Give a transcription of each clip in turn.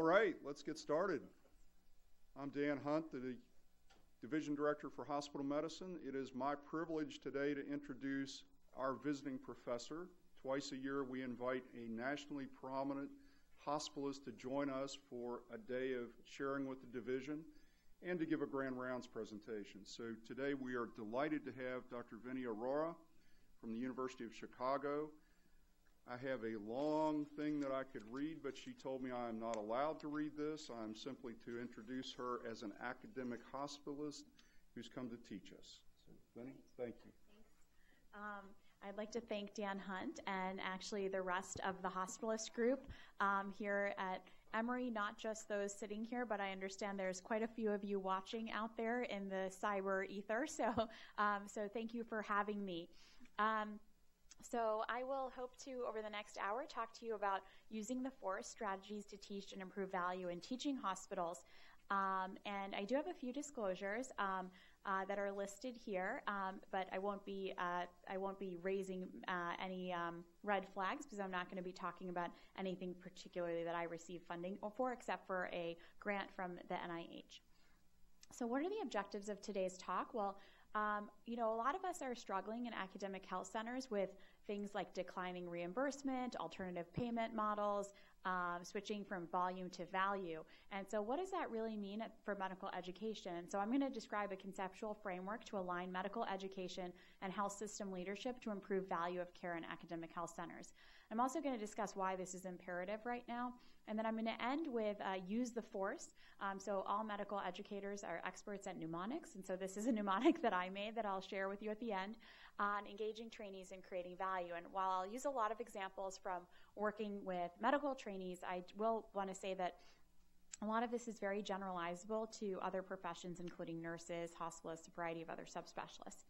All right, let's get started. I'm Dan Hunt, the Division Director for Hospital Medicine. It is my privilege today to introduce our visiting professor. Twice a year we invite a nationally prominent hospitalist to join us for a day of sharing with the division and to give a grand rounds presentation. So today we are delighted to have Dr. Vineet Arora from the University of Chicago. I have a long thing that I could read, but she told me I am not allowed to read this. I'm simply to introduce her as an academic hospitalist who's come to teach us. So, Vineet, thank you. Thanks. I'd like to thank Dan Hunt and actually the rest of the hospitalist group here at Emory, not just those sitting here, but I understand there's quite a few of you watching out there in the cyber ether, so thank you for having me. So I will hope to, over the next hour, talk to you about using the 4 strategies to teach and improve value in teaching hospitals. And I do have a few disclosures that are listed here, but I won't be raising any red flags because I'm not going to be talking about anything particularly that I receive funding for, except for a grant from the NIH. So what are the objectives of today's talk? Well, a lot of us are struggling in academic health centers with things like declining reimbursement, alternative payment models, switching from volume to value. And so what does that really mean for medical education? And so I'm going to describe a conceptual framework to align medical education and health system leadership to improve value of care in academic health centers. I'm also going to discuss why this is imperative right now. And then I'm going to end with use the force. So all medical educators are experts at mnemonics. And so this is a mnemonic that I made that I'll share with you at the end on engaging trainees and creating value. And while I'll use a lot of examples from working with medical trainees, I will want to say that a lot of this is very generalizable to other professions, including nurses, hospitalists, a variety of other subspecialists.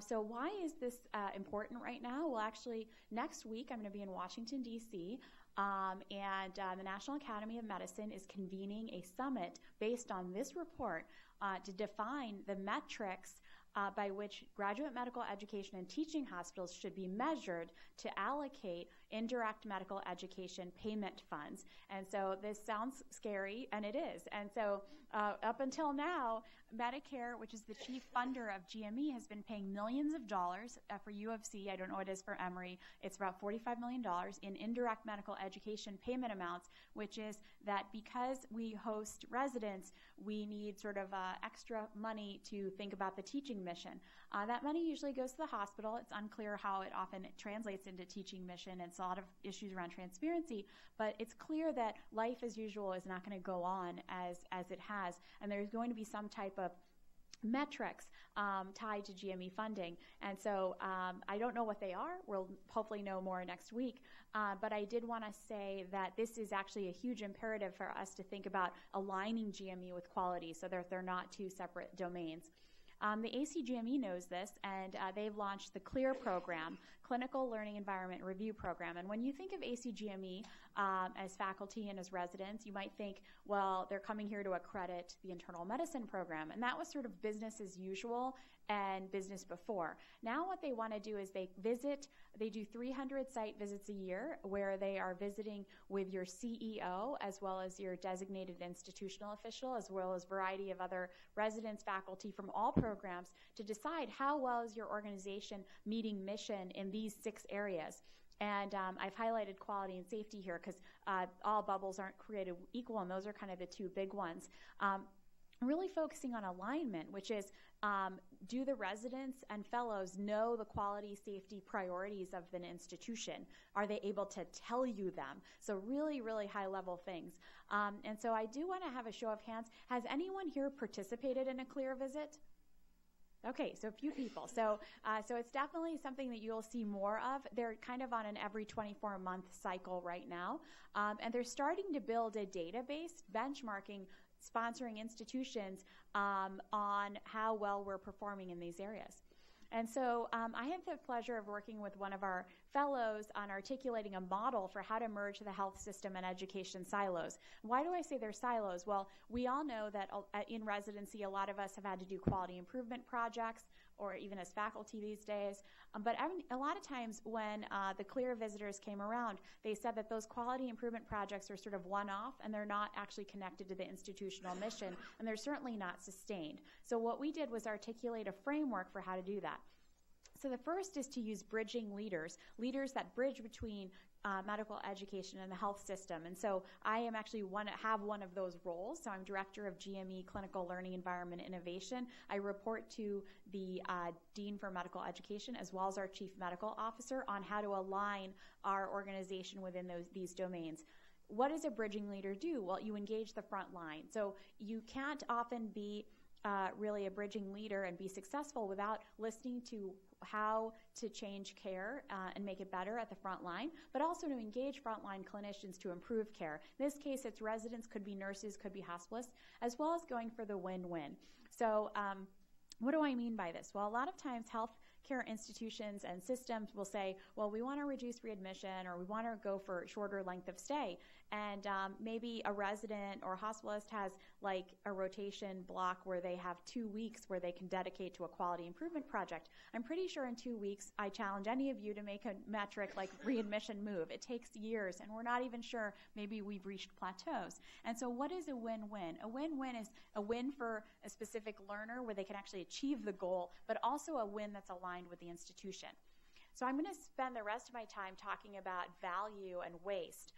So why is this important right now? Well, actually, next week I'm going to be in Washington, D.C., and the National Academy of Medicine is convening a summit based on this report to define the metrics by which graduate medical education and teaching hospitals should be measured to allocate indirect medical education payment funds. And so this sounds scary, and it is. And so up until now, Medicare, which is the chief funder of GME, has been paying millions of dollars for U of C. I don't know what it is for Emory. It's about $45 million in indirect medical education payment amounts, which is that because we host residents, we need sort of extra money to think about the teaching mission. That money usually goes to the hospital. It's unclear how it often translates into teaching mission. It's a lot of issues around transparency, but it's clear that life as usual is not going to go on as it has, and there's going to be some type of metrics tied to GME funding. And so I don't know what they are. We'll hopefully know more next week. But I did want to say that this is actually a huge imperative for us to think about aligning GME with quality so that they're not two separate domains. The ACGME knows this, and they've launched the CLER program, Clinical Learning Environment Review Program. And when you think of ACGME as faculty and as residents, you might think, well, they're coming here to accredit the internal medicine program. And that was sort of business as usual and business before. Now what they want to do is they do 300 site visits a year where they are visiting with your CEO as well as your designated institutional official as well as a variety of other residents, faculty from all programs to decide how well is your organization meeting mission in these 6 areas. And I've highlighted quality and safety here because all bubbles aren't created equal, and those are kind of the 2 big ones. Really focusing on alignment, which is do the residents and fellows know the quality, safety priorities of an institution? Are they able to tell you them? So really, really high-level things. And so I do want to have a show of hands. Has anyone here participated in a CLER visit? Okay, so a few people. So it's definitely something that you'll see more of. They're kind of on an every 24-month cycle right now. And they're starting to build a database benchmarking sponsoring institutions on how well we're performing in these areas. And so I have the pleasure of working with one of our fellows on articulating a model for how to merge the health system and education silos. Why do I say they're silos? Well, we all know that in residency, a lot of us have had to do quality improvement projects, or even as faculty these days. But a lot of times when the CLER visitors came around, they said that those quality improvement projects are sort of one-off, and they're not actually connected to the institutional mission, and they're certainly not sustained. So what we did was articulate a framework for how to do that. So the first is to use bridging leaders that bridge between medical education and the health system. And so I am actually have one of those roles. So I'm Director of GME, Clinical Learning Environment Innovation. I report to the Dean for Medical Education as well as our Chief Medical Officer on how to align our organization within these domains. What does a bridging leader do? Well, you engage the front line. So you can't often be really a bridging leader and be successful without listening to how to change care and make it better at the front line, but also to engage frontline clinicians to improve care. In this case, it's residents, could be nurses, could be hospitalists, as well as going for the win-win. So what do I mean by this? Well, a lot of times healthcare institutions and systems will say, well, we want to reduce readmission, or we want to go for shorter length of stay. And maybe a resident or hospitalist has like a rotation block where they have 2 weeks where they can dedicate to a quality improvement project. I'm pretty sure in 2 weeks, I challenge any of you to make a metric like readmission move. It takes years, and we're not even sure maybe we've reached plateaus. And so what is a win-win? A win-win is a win for a specific learner where they can actually achieve the goal, but also a win that's aligned with the institution. So I'm going to spend the rest of my time talking about value and waste.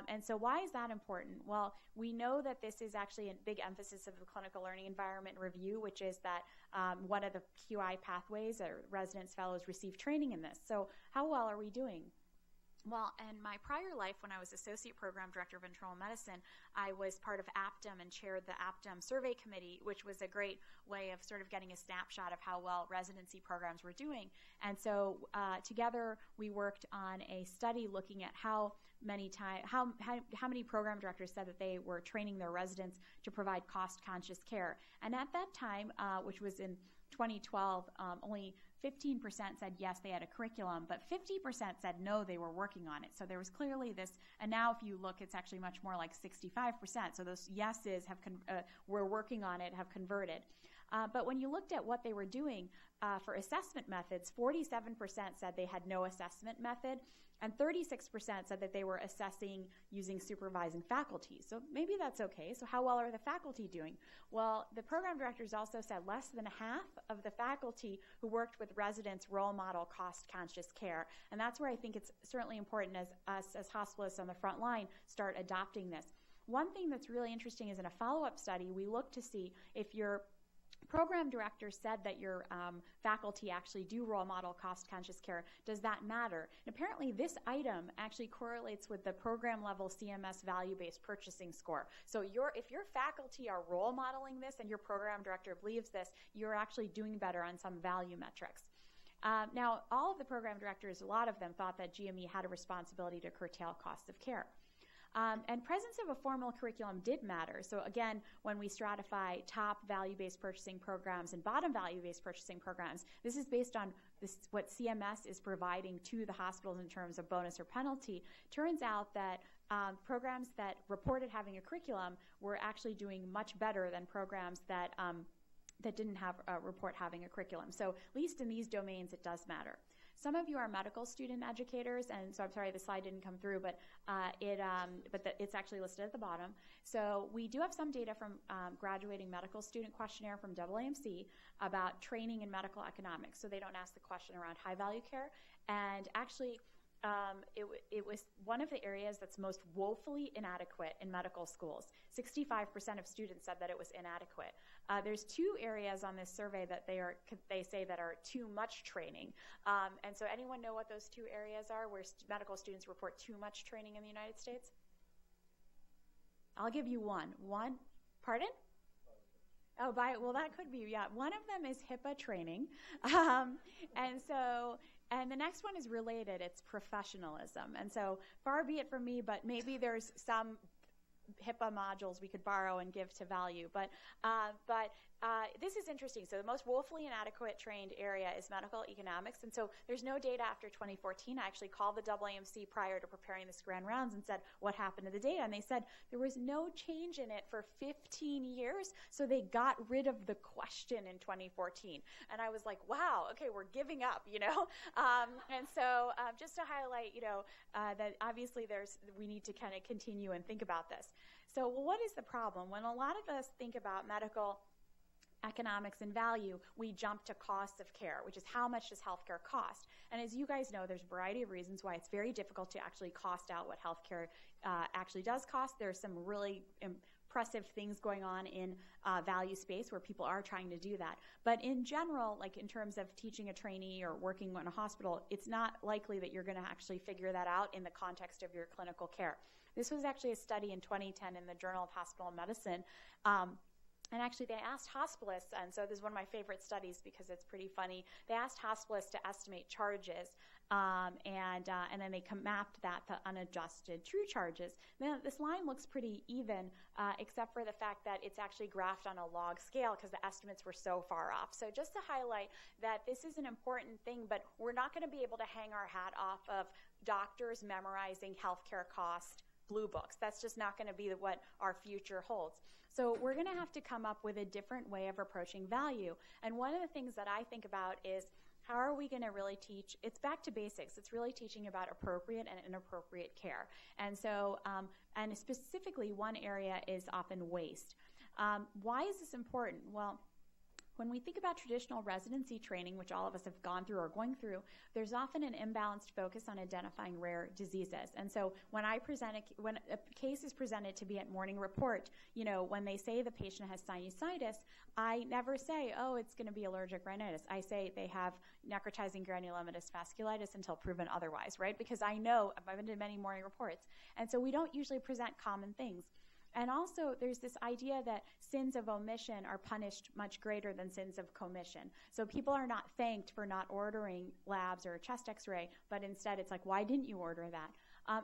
And so why is that important? Well, we know that this is actually a big emphasis of the clinical learning environment review, which is that one of the QI pathways, or residents, fellows receive training in this. So how well are we doing? Well, in my prior life, when I was Associate Program Director of Internal Medicine, I was part of APTM and chaired the APTM Survey Committee, which was a great way of sort of getting a snapshot of how well residency programs were doing. And so together we worked on a study looking at how many program directors said that they were training their residents to provide cost-conscious care. And at that time, which was in 2012, only 15% said yes, they had a curriculum, but 50% said no, they were working on it. So there was clearly this, and now if you look, it's actually much more like 65%. So those yeses were working on it, have converted. But when you looked at what they were doing for assessment methods, 47% said they had no assessment method, and 36% said that they were assessing using supervising faculty. So maybe that's okay. So how well are the faculty doing? Well, the program directors also said less than half of the faculty who worked with residents role model cost-conscious care. And that's where I think it's certainly important as us as hospitalists on the front line start adopting this. One thing that's really interesting is in a follow-up study, we look to see if your program director said that your faculty actually do role model cost-conscious care. Does that matter? And apparently this item actually correlates with the program level CMS value-based purchasing score. So if your faculty are role modeling this and your program director believes this, you're actually doing better on some value metrics. Now, all of the program directors, a lot of them thought that GME had a responsibility to curtail costs of care. And presence of a formal curriculum did matter. So again, when we stratify top value-based purchasing programs and bottom value-based purchasing programs, this is based on what CMS is providing to the hospitals in terms of bonus or penalty. Turns out that programs that reported having a curriculum were actually doing much better than programs that didn't have report having a curriculum. So at least in these domains, it does matter. Some of you are medical student educators, and so I'm sorry the slide didn't come through, but it's actually listed at the bottom. So we do have some data from graduating medical student questionnaire from AAMC about training in medical economics. So they don't ask the question around high-value care, and actually it was one of the areas that's most woefully inadequate in medical schools. 65% of students said that it was inadequate. There's two areas on this survey that they say that are too much training. And so anyone know what those two areas are where medical students report too much training in the United States? I'll give you one. Pardon? Well, that could be, yeah. One of them is HIPAA training. And the next one is related. It's professionalism. And so far be it from me, but maybe there's some HIPAA modules we could borrow and give to value. But this is interesting. So the most woefully inadequate trained area is medical economics. And so there's no data after 2014. I actually called the AAMC prior to preparing this grand rounds and said, what happened to the data? And they said there was no change in it for 15 years. So they got rid of the question in 2014. And I was like, wow, okay, we're giving up, you know? And so just to highlight, you know, that obviously we need to kind of continue and think about this. So what is the problem? When a lot of us think about medical economics and value, we jump to costs of care, which is how much does healthcare cost? And as you guys know, there's a variety of reasons why it's very difficult to actually cost out what healthcare actually does cost. There's some really impressive things going on in value space where people are trying to do that. But in general, like in terms of teaching a trainee or working in a hospital, it's not likely that you're going to actually figure that out in the context of your clinical care. This was actually a study in 2010 in the Journal of Hospital Medicine. And actually, they asked hospitalists, and so this is one of my favorite studies because it's pretty funny. They asked hospitalists to estimate charges, and then they mapped that to unadjusted true charges. Now, this line looks pretty even, except for the fact that it's actually graphed on a log scale because the estimates were so far off. So just to highlight that this is an important thing, but we're not going to be able to hang our hat off of doctors memorizing healthcare cost blue books. That's just not going to be what our future holds. So we're going to have to come up with a different way of approaching value. And one of the things that I think about is how are we going to really teach? It's back to basics. It's really teaching about appropriate and inappropriate care. And so, and specifically one area is often waste. Why is this important? Well, when we think about traditional residency training, which all of us have gone through or going through, there's often an imbalanced focus on identifying rare diseases. And so when when a case is presented to be at morning report, you know, when they say the patient has sinusitis, I never say, oh, it's going to be allergic rhinitis. I say they have necrotizing granulomatous vasculitis until proven otherwise, right? Because I know, I've been to many morning reports. And so we don't usually present common things. And also, there's this idea that sins of omission are punished much greater than sins of commission. So people are not thanked for not ordering labs or a chest x-ray, but instead it's like, why didn't you order that?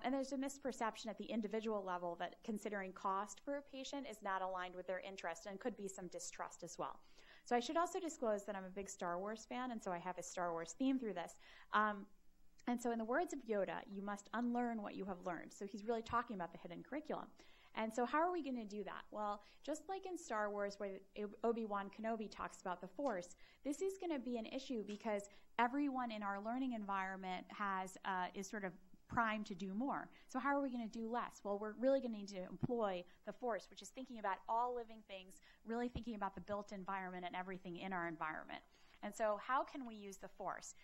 And there's a misperception at the individual level that considering cost for a patient is not aligned with their interest and could be some distrust as well. So I should also disclose that I'm a big Star Wars fan, and so I have a Star Wars theme through this. And so in the words of Yoda, you must unlearn what you have learned. So he's really talking about the hidden curriculum. And so how are we going to do that? Well, just like in Star Wars where Obi-Wan Kenobi talks about the Force, this is going to be an issue because everyone in our learning environment is sort of primed to do more. So how are we going to do less? Well, we're really going to need to employ the Force, which is thinking about all living things, really thinking about the built environment and everything in our environment. And so how can we use the Force?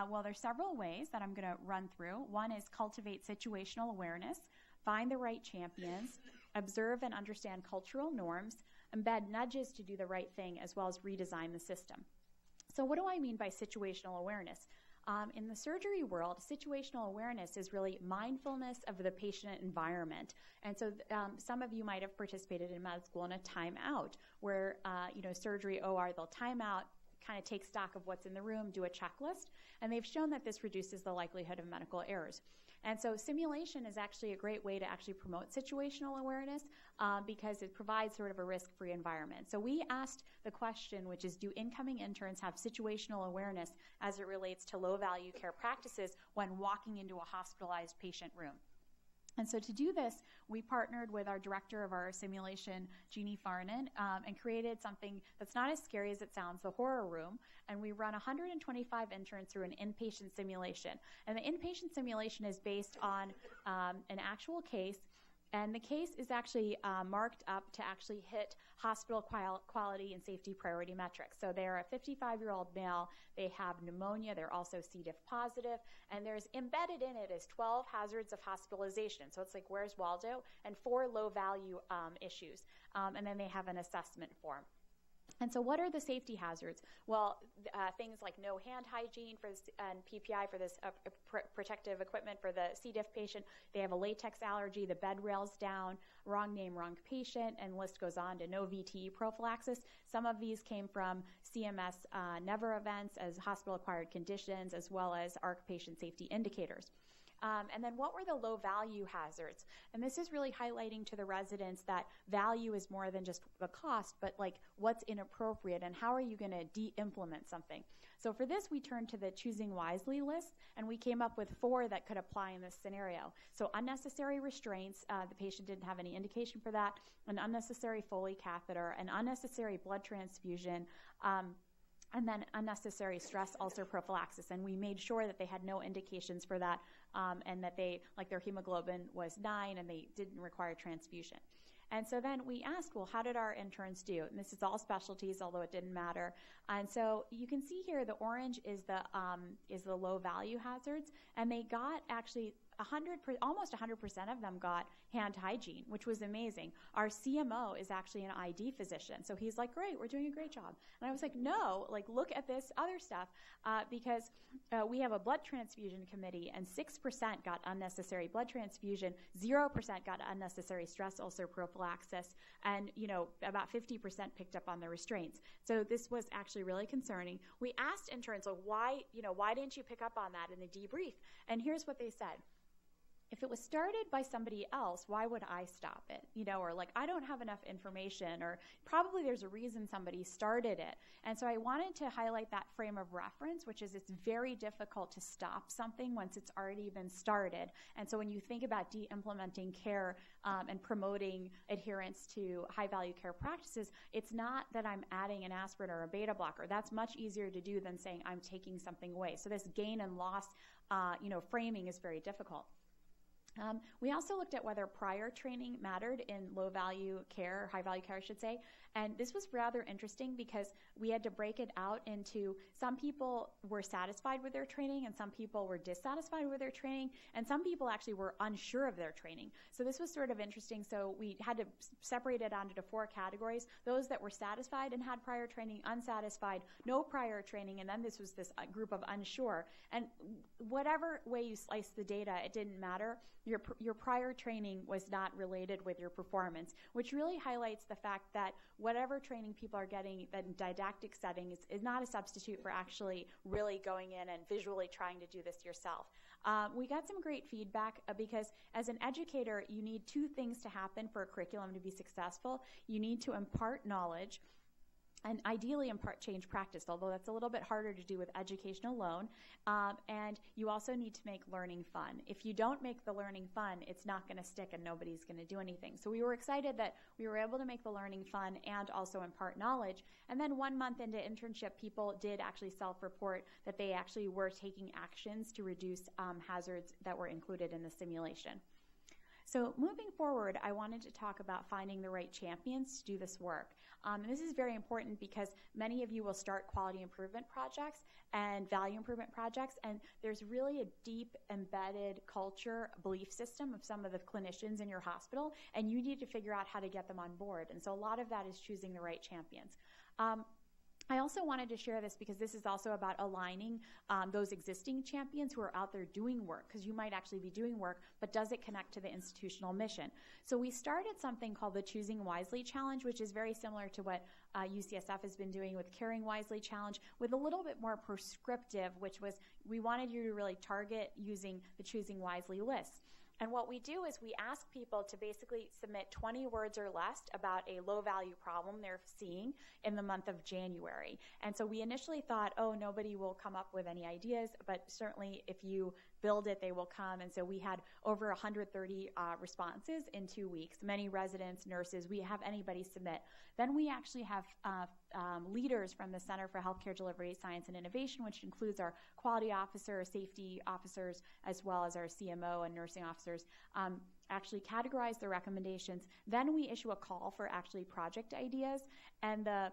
Well, there's several ways that I'm going to run through. One is cultivate situational awareness, find the right champions, observe and understand cultural norms, embed nudges to do the right thing, as well as redesign the system. So what do I mean by situational awareness? In the surgery world, situational awareness is really mindfulness of the patient environment. And so some of you might have participated in med school in a timeout where, surgery OR, they'll time out, kind of take stock of what's in the room, do a checklist, and they've shown that this reduces the likelihood of medical errors. And so simulation is actually a great way to actually promote situational awareness because it provides sort of a risk-free environment. So we asked the question, which is, do incoming interns have situational awareness as it relates to low-value care practices when walking into a hospitalized patient room? And so to do this, we partnered with our director of our simulation, Jeannie Farnan, and created something that's not as scary as it sounds, the horror room. And we run 125 interns through an inpatient simulation. And the inpatient simulation is based on an actual case. And the case is actually marked up to actually hit hospital quality and safety priority metrics. So they're a 55-year-old male. They have pneumonia. They're also C. diff positive. And there's embedded in it is 12 hazards of hospitalization. So it's like, where's Waldo? And 4 low-value issues. And then they have an assessment form. And so what are the safety hazards? Well, things like no hand hygiene and PPI for this protective equipment for the C. diff patient. They have a latex allergy, the bed rails down, wrong name, wrong patient, and the list goes on to no VTE prophylaxis. Some of these came from CMS never events as hospital-acquired conditions, as well as ARC patient safety indicators. And then what were the low value hazards? And this is really highlighting to the residents that value is more than just the cost, but like what's inappropriate and how are you going to de-implement something. So for this, we turned to the Choosing Wisely list, and we came up with 4 that could apply in this scenario. So unnecessary restraints, the patient didn't have any indication for that, an unnecessary Foley catheter, an unnecessary blood transfusion, and then unnecessary stress ulcer prophylaxis. And we made sure that they had no indications for that, and that they, like their hemoglobin was 9 and they didn't require transfusion. And so then we asked, well, how did our interns do? And this is all specialties, although it didn't matter. And so you can see here the orange is the low value hazards, and they got actually almost 100% of them got hand hygiene, which was amazing. Our CMO is actually an ID physician, so he's like, great, we're doing a great job. And I was like, no, like look at this other stuff, because we have a blood transfusion committee, and 6% got unnecessary blood transfusion, 0% got unnecessary stress ulcer prophylaxis, and about 50% picked up on the restraints. So this was actually really concerning. We asked interns, like, why didn't you pick up on that in the debrief? And here's what they said. If it was started by somebody else, why would I stop it? Or like, I don't have enough information, or probably there's a reason somebody started it. And so I wanted to highlight that frame of reference, which is it's very difficult to stop something once it's already been started. And so when you think about de-implementing care and promoting adherence to high-value care practices, it's not that I'm adding an aspirin or a beta blocker. That's much easier to do than saying I'm taking something away. So this gain and loss, framing is very difficult. We also looked at whether prior training mattered in low-value care, high-value care, I should say, and this was rather interesting because we had to break it out into some people were satisfied with their training and some people were dissatisfied with their training, and some people actually were unsure of their training. So this was sort of interesting. So we had to separate it onto 4 categories: those that were satisfied and had prior training, unsatisfied, no prior training, and then this was this group of unsure. And whatever way you slice the data, it didn't matter. Your prior training was not related with your performance, which really highlights the fact that whatever training people are getting in didactic settings is not a substitute for actually really going in and visually trying to do this yourself. We got some great feedback because as an educator, you need 2 things to happen for a curriculum to be successful. You need to impart knowledge, and ideally impart change practice, although that's a little bit harder to do with education alone. And you also need to make learning fun. If you don't make the learning fun, it's not going to stick and nobody's going to do anything. So we were excited that we were able to make the learning fun and also impart knowledge. And then 1 month into internship, people did actually self-report that they actually were taking actions to reduce hazards that were included in the simulation. So moving forward, I wanted to talk about finding the right champions to do this work. And this is very important because many of you will start quality improvement projects and value improvement projects, and there's really a deep embedded culture belief system of some of the clinicians in your hospital, and you need to figure out how to get them on board. And so a lot of that is choosing the right champions. I also wanted to share this because this is also about aligning those existing champions who are out there doing work, because you might actually be doing work, but does it connect to the institutional mission? So we started something called the Choosing Wisely Challenge, which is very similar to what UCSF has been doing with Caring Wisely Challenge, with a little bit more prescriptive, which was we wanted you to really target using the Choosing Wisely list. And what we do is we ask people to basically submit 20 words or less about a low-value problem they're seeing in the month of January. And so we initially thought, oh, nobody will come up with any ideas, but certainly if you build it, they will come. And so we had over 130 responses in 2 weeks. Many residents, nurses, we have anybody submit. Then we actually have leaders from the Center for Healthcare Delivery, Science, and Innovation, which includes our quality officers, safety officers, as well as our CMO and nursing officers, actually categorize the recommendations. Then we issue a call for actually project ideas, and the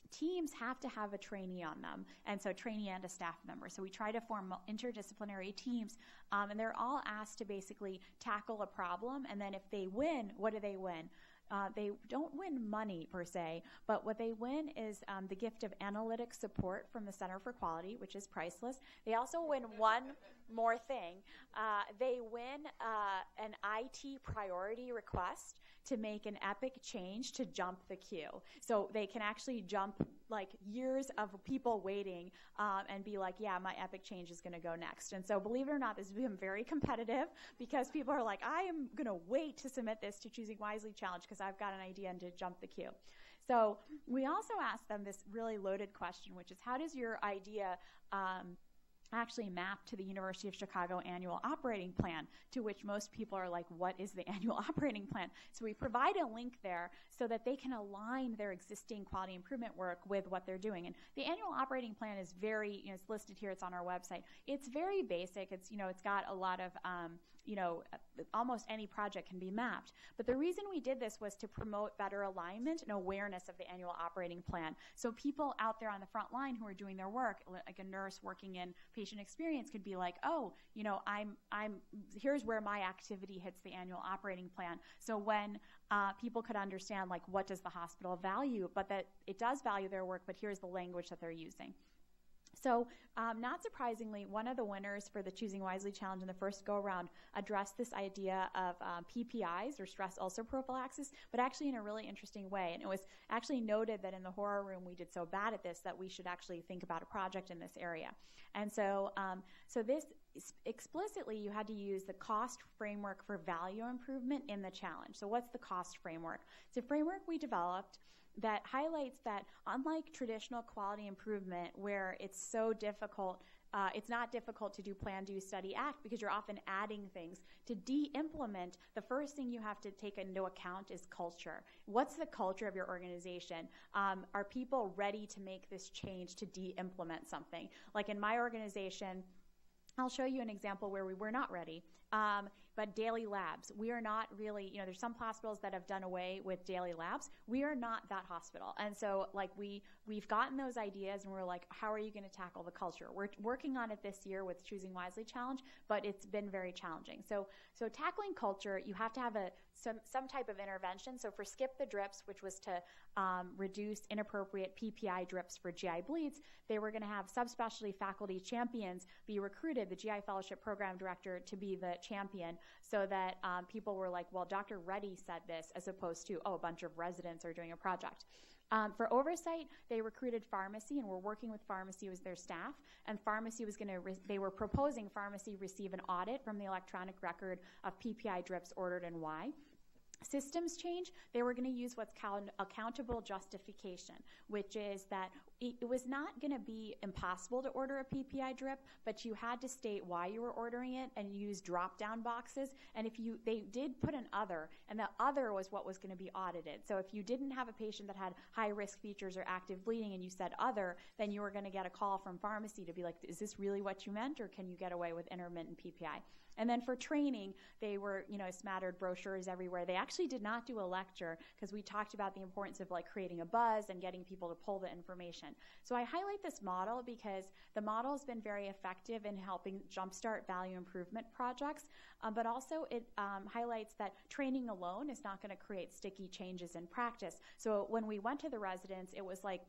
teams have to have a trainee on them, and so trainee and a staff member. So we try to form interdisciplinary teams, and they're all asked to basically tackle a problem, and then if they win, what do they win? They don't win money per se, but what they win is the gift of analytic support from the Center for Quality, which is priceless. They also win one more thing. They win an IT priority request to make an epic change to jump the queue. So they can actually jump like years of people waiting and be like, yeah, my epic change is going to go next. And so believe it or not, this has become very competitive because people are like, I am going to wait to submit this to Choosing Wisely Challenge because I've got an idea and to jump the queue. So we also asked them this really loaded question, which is how does your idea actually map to the University of Chicago annual operating plan, to which most people are like, what is the annual operating plan? So we provide a link there so that they can align their existing quality improvement work with what they're doing. And the annual operating plan is very, it's listed here, it's on our website. It's very basic. It's, it's got a lot of, almost any project can be mapped. But the reason we did this was to promote better alignment and awareness of the annual operating plan. So people out there on the front line who are doing their work, like a nurse working in patient experience, could be like, oh, here's where my activity hits the annual operating plan. So when people could understand, like, what does the hospital value, but that it does value their work, but here's the language that they're using. So not surprisingly, one of the winners for the Choosing Wisely Challenge in the first go-around addressed this idea of PPIs, or stress ulcer prophylaxis, but actually in a really interesting way. And it was actually noted that in the horror room we did so bad at this that we should actually think about a project in this area. And so, this explicitly, you had to use the cost framework for value improvement in the challenge. So what's the cost framework? It's a framework we developed that highlights that unlike traditional quality improvement, where it's so difficult, it's not difficult to do plan, do, study, act, because you're often adding things. To de-implement, the first thing you have to take into account is culture. What's the culture of your organization? Are people ready to make this change to de-implement something? Like in my organization, I'll show you an example where we were not ready. But daily labs, we are not really, there's some hospitals that have done away with daily labs. We are not that hospital. And so like we've gotten those ideas and we're like, how are you going to tackle the culture? We're working on it this year with Choosing Wisely Challenge, but it's been very challenging. So tackling culture, you have to have some type of intervention. So for Skip the Drips, which was to reduce inappropriate PPI drips for GI bleeds, they were going to have subspecialty faculty champions be recruited, the GI Fellowship Program Director to be the champion, so that people were like, well, Dr. Reddy said this, as opposed to, a bunch of residents are doing a project. For oversight, they recruited pharmacy, and we're working with pharmacy as their staff, and pharmacy was they were proposing pharmacy receive an audit from the electronic record of PPI drips ordered and why. Systems change, they were going to use what's called accountable justification, which is that it was not going to be impossible to order a PPI drip, but you had to state why you were ordering it and use drop-down boxes. And they did put an other, and the other was what was going to be audited. So if you didn't have a patient that had high-risk features or active bleeding and you said other, then you were going to get a call from pharmacy to be like, is this really what you meant, or can you get away with intermittent PPI? And then for training, they were, smattered brochures everywhere. They actually did not do a lecture because we talked about the importance of like creating a buzz and getting people to pull the information. So I highlight this model because the model has been very effective in helping jumpstart value improvement projects, but also it highlights that training alone is not going to create sticky changes in practice. So when we went to the residents, it was like,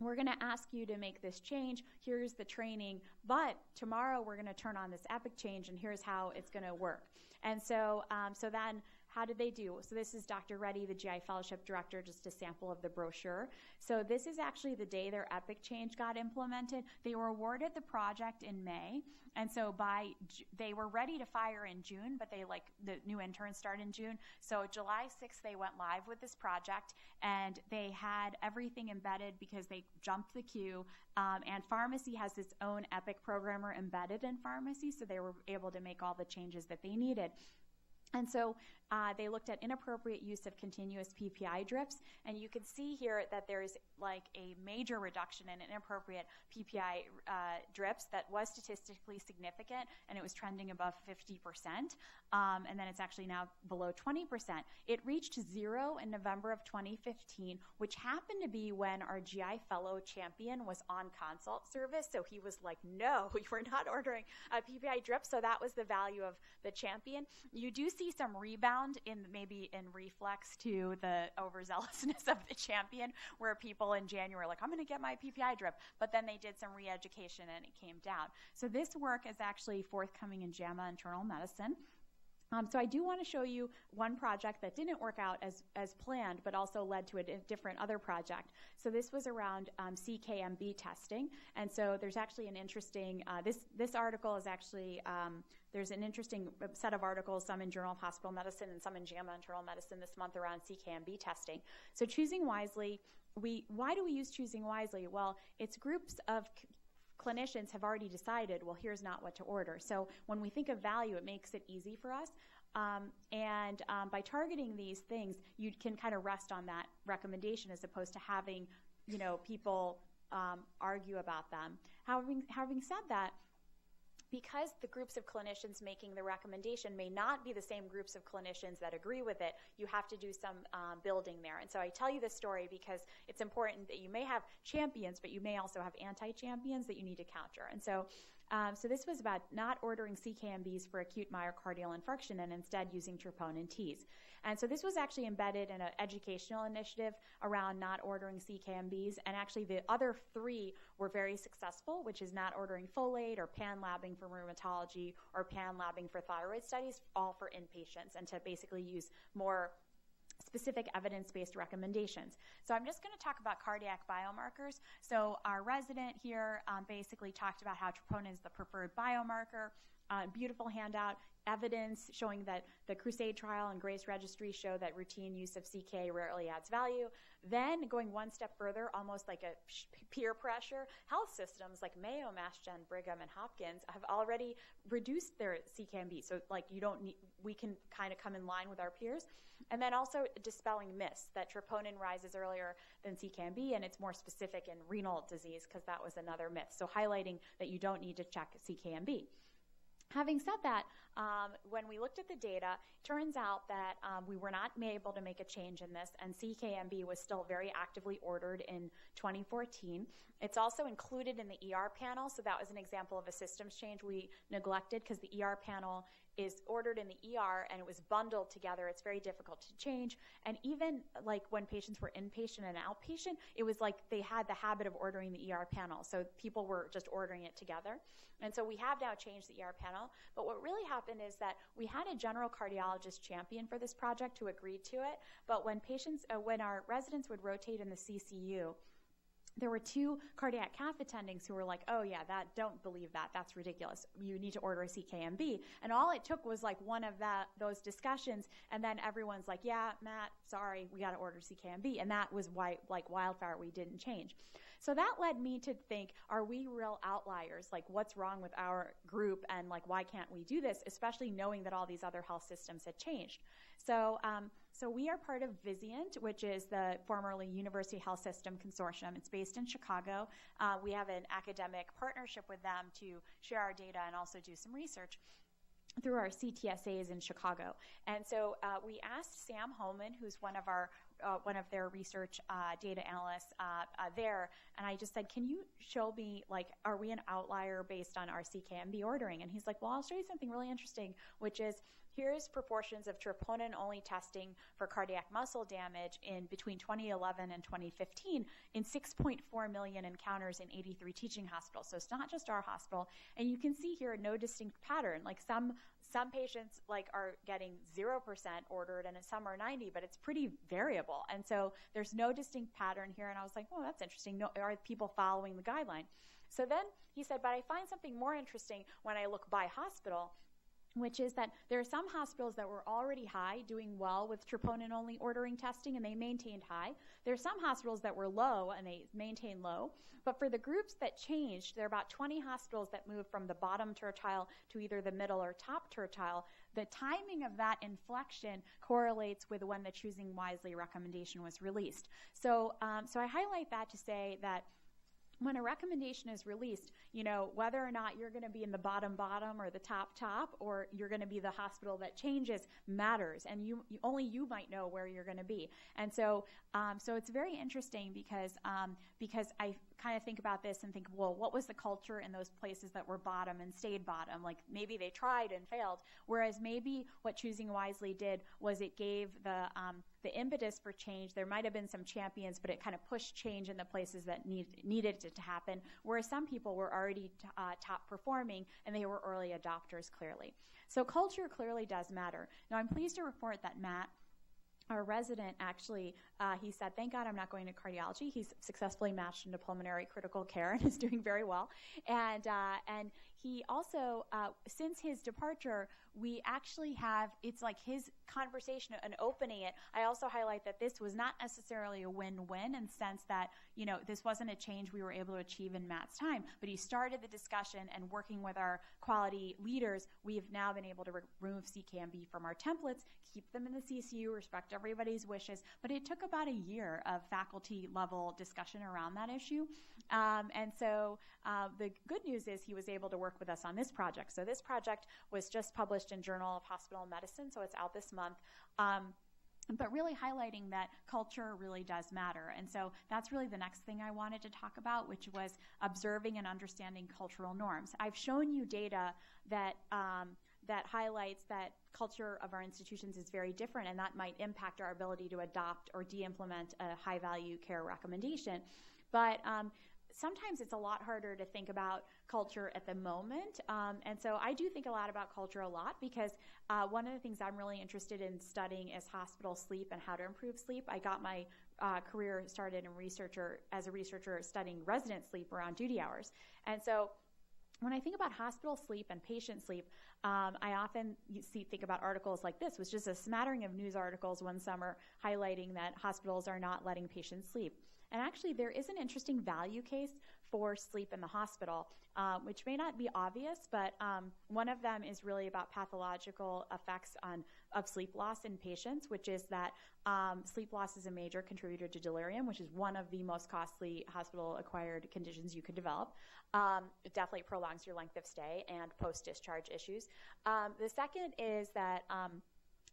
we're going to ask you to make this change. Here's the training, but tomorrow we're going to turn on this epic change, and here's how it's going to work. And so then how did they do? So this is Dr. Reddy, the GI Fellowship Director, just a sample of the brochure. So this is actually the day their epic change got implemented. They were awarded the project in May, and so they were ready to fire in June, but the new interns start in June. So July 6th, they went live with this project, and they had everything embedded because they jumped the queue, and pharmacy has its own epic programmer embedded in pharmacy, so they were able to make all the changes that they needed. And so they looked at inappropriate use of continuous PPI drips, and you can see here that there's like a major reduction in inappropriate PPI drips that was statistically significant, and it was trending above 50%, and then it's actually now below 20%. It reached 0 in November of 2015, which happened to be when our GI fellow champion was on consult service, so he was like, no, we're not ordering a PPI drip, so that was the value of the champion. You do see some rebound maybe in reflex to the overzealousness of the champion, where people in January are like, I'm going to get my PPI drip, but then they did some re-education and it came down. So this work is actually forthcoming in JAMA Internal Medicine. So I do want to show you one project that didn't work out as planned, but also led to a different other project. So this was around CKMB testing. And so there's actually an interesting, this article is actually, there's an interesting set of articles, some in Journal of Hospital Medicine and some in JAMA Internal Medicine this month around CKMB testing. So choosing wisely, why do we use choosing wisely? Well, it's groups of clinicians have already decided, well, here's not what to order. So when we think of value, it makes it easy for us. By targeting these things, you can kind of rest on that recommendation as opposed to having, people argue about them. Having said that, because the groups of clinicians making the recommendation may not be the same groups of clinicians that agree with it, you have to do some building there. And so I tell you this story because it's important that you may have champions, but you may also have anti-champions that you need to counter. And so this was about not ordering CKMBs for acute myocardial infarction and instead using troponin Ts. And so this was actually embedded in an educational initiative around not ordering CKMBs, and actually the other 3 were very successful, which is not ordering folate or pan-labbing for rheumatology or pan-labbing for thyroid studies, all for inpatients, and to basically use more specific evidence-based recommendations. So I'm just going to talk about cardiac biomarkers. So our resident here basically talked about how troponin is the preferred biomarker. Beautiful handout, evidence showing that the CRUSADE trial and GRACE registry show that routine use of CK rarely adds value. Then going one step further, almost like a peer pressure, health systems like Mayo, Mass Gen, Brigham, and Hopkins have already reduced their CKMB. So like we can kind of come in line with our peers. And then also dispelling myths that troponin rises earlier than CKMB, and it's more specific in renal disease because that was another myth. So highlighting that you don't need to check CKMB. Having said that, when we looked at the data, it turns out that we were not able to make a change in this, and CKMB was still very actively ordered in 2014. It's also included in the ER panel, so that was an example of a systems change we neglected because the ER panel is ordered in the ER and it was bundled together. It's very difficult to change. And even like when patients were inpatient and outpatient, it was like they had the habit of ordering the ER panel. So people were just ordering it together. And so we have now changed the ER panel. But what really happened is that we had a general cardiologist champion for this project who agreed to it. But when when our residents would rotate in the CCU, there were 2 cardiac cath attendings who were like, oh yeah, don't believe that. That's ridiculous. You need to order a CKMB. And all it took was like one of those discussions, and then everyone's like, yeah, Matt, sorry, we got to order CKMB. And that was why, like wildfire, we didn't change. So that led me to think, are we real outliers? Like, what's wrong with our group, and like, why can't we do this, especially knowing that all these other health systems had changed? So we are part of Vizient, which is the formerly University Health System Consortium. It's based in Chicago. We have an academic partnership with them to share our data and also do some research through our CTSAs in Chicago. And so we asked Sam Holman, who's one of their research data analysts there, and I just said, can you show me, like, are we an outlier based on our CKMB ordering? And he's like, well, I'll show you something really interesting, which is here's proportions of troponin-only testing for cardiac muscle damage in between 2011 and 2015 in 6.4 million encounters in 83 teaching hospitals. So it's not just our hospital. And you can see here no distinct pattern. Like some patients like are getting 0% ordered and some are 90, but it's pretty variable. And so there's no distinct pattern here. And I was like, oh, that's interesting. No, are people following the guideline? So then he said, but I find something more interesting when I look by hospital, which is that there are some hospitals that were already high, doing well with troponin-only ordering testing, and they maintained high. There are some hospitals that were low, and they maintained low. But for the groups that changed, there are about 20 hospitals that moved from the bottom tertile to either the middle or top tertile. The timing of that inflection correlates with when the Choosing Wisely recommendation was released. So I highlight that to say that when a recommendation is released, whether or not you're going to be in the bottom or the top, or you're going to be the hospital that changes matters, and only you might know where you're going to be. And so it's very interesting because I kind of think about this and think, well, what was the culture in those places that were bottom and stayed bottom? Like maybe they tried and failed, whereas maybe what Choosing Wisely did was it gave the the impetus for change. There might have been some champions, but it kind of pushed change in the places that needed it to happen, whereas some people were already top performing, and they were early adopters, clearly. So culture clearly does matter. Now, I'm pleased to report that Matt, our resident, actually, he said, thank God I'm not going to cardiology. He's successfully matched into pulmonary critical care and is doing very well. And he also, since his departure, we actually have, it's like his conversation and opening it. I also highlight that this was not necessarily a win-win in the sense that, you know, this wasn't a change we were able to achieve in Matt's time, but he started the discussion, and working with our quality leaders, we have now been able to remove CKMB from our templates, keep them in the CCU, respect everybody's wishes, but it took about a year of faculty level discussion around that issue. And so the good news is he was able to work with us on this project. So this project was just published in Journal of Hospital Medicine, so it's out this month. But really highlighting that culture really does matter. And so that's really the next thing I wanted to talk about, which was observing and understanding cultural norms. I've shown you data that that highlights that culture of our institutions is very different, and that might impact our ability to adopt or de-implement a high-value care recommendation. But sometimes it's a lot harder to think about culture at the moment. And so I do think a lot about culture a lot because one of the things I'm really interested in studying is hospital sleep and how to improve sleep. I got my career started as a researcher studying resident sleep around duty hours. And so when I think about hospital sleep and patient sleep, I often think about articles like this, which is a smattering of news articles one summer highlighting that hospitals are not letting patients sleep. And actually, there is an interesting value case for sleep in the hospital, which may not be obvious, but one of them is really about pathological effects of sleep loss in patients, which is that sleep loss is a major contributor to delirium, which is one of the most costly hospital-acquired conditions you could develop. It definitely prolongs your length of stay and post-discharge issues. The second is that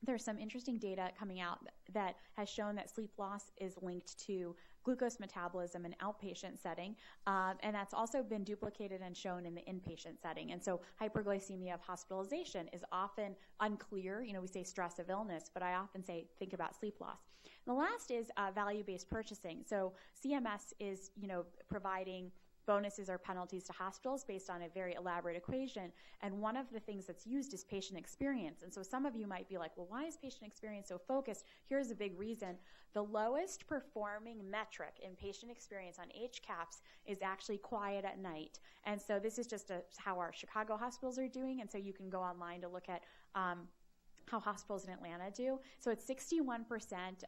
there's some interesting data coming out that has shown that sleep loss is linked to glucose metabolism in outpatient setting, and that's also been duplicated and shown in the inpatient setting. And so hyperglycemia of hospitalization is often unclear. You know, we say stress of illness, but I often say think about sleep loss. And the last is value-based purchasing. So CMS is, you know, providing bonuses or penalties to hospitals based on a very elaborate equation. And one of the things that's used is patient experience. And so some of you might be like, well, why is patient experience so focused? Here's a big reason. The lowest performing metric in patient experience on HCAHPS is actually quiet at night. And so this is just how our Chicago hospitals are doing. And so you can go online to look at how hospitals in Atlanta do. So it's 61%,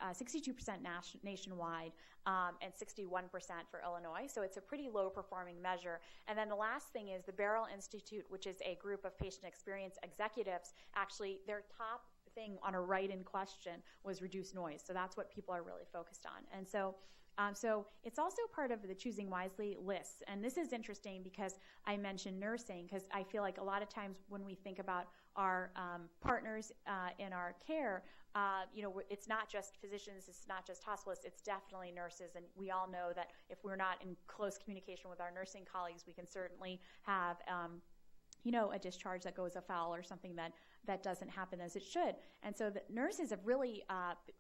62% nationwide, and 61% for Illinois. So it's a pretty low performing measure. And then the last thing is the Barrel Institute, which is a group of patient experience executives. Actually, their top thing on a write-in question was reduce noise. So that's what people are really focused on. And so it's also part of the Choosing Wisely lists. And this is interesting because I mentioned nursing, because I feel like a lot of times when we think about our partners in our care, you know, it's not just physicians, it's not just hospitalists, it's definitely nurses. And we all know that if we're not in close communication with our nursing colleagues, we can certainly have you know, a discharge that goes afoul or something that doesn't happen as it should. And so the nurses have really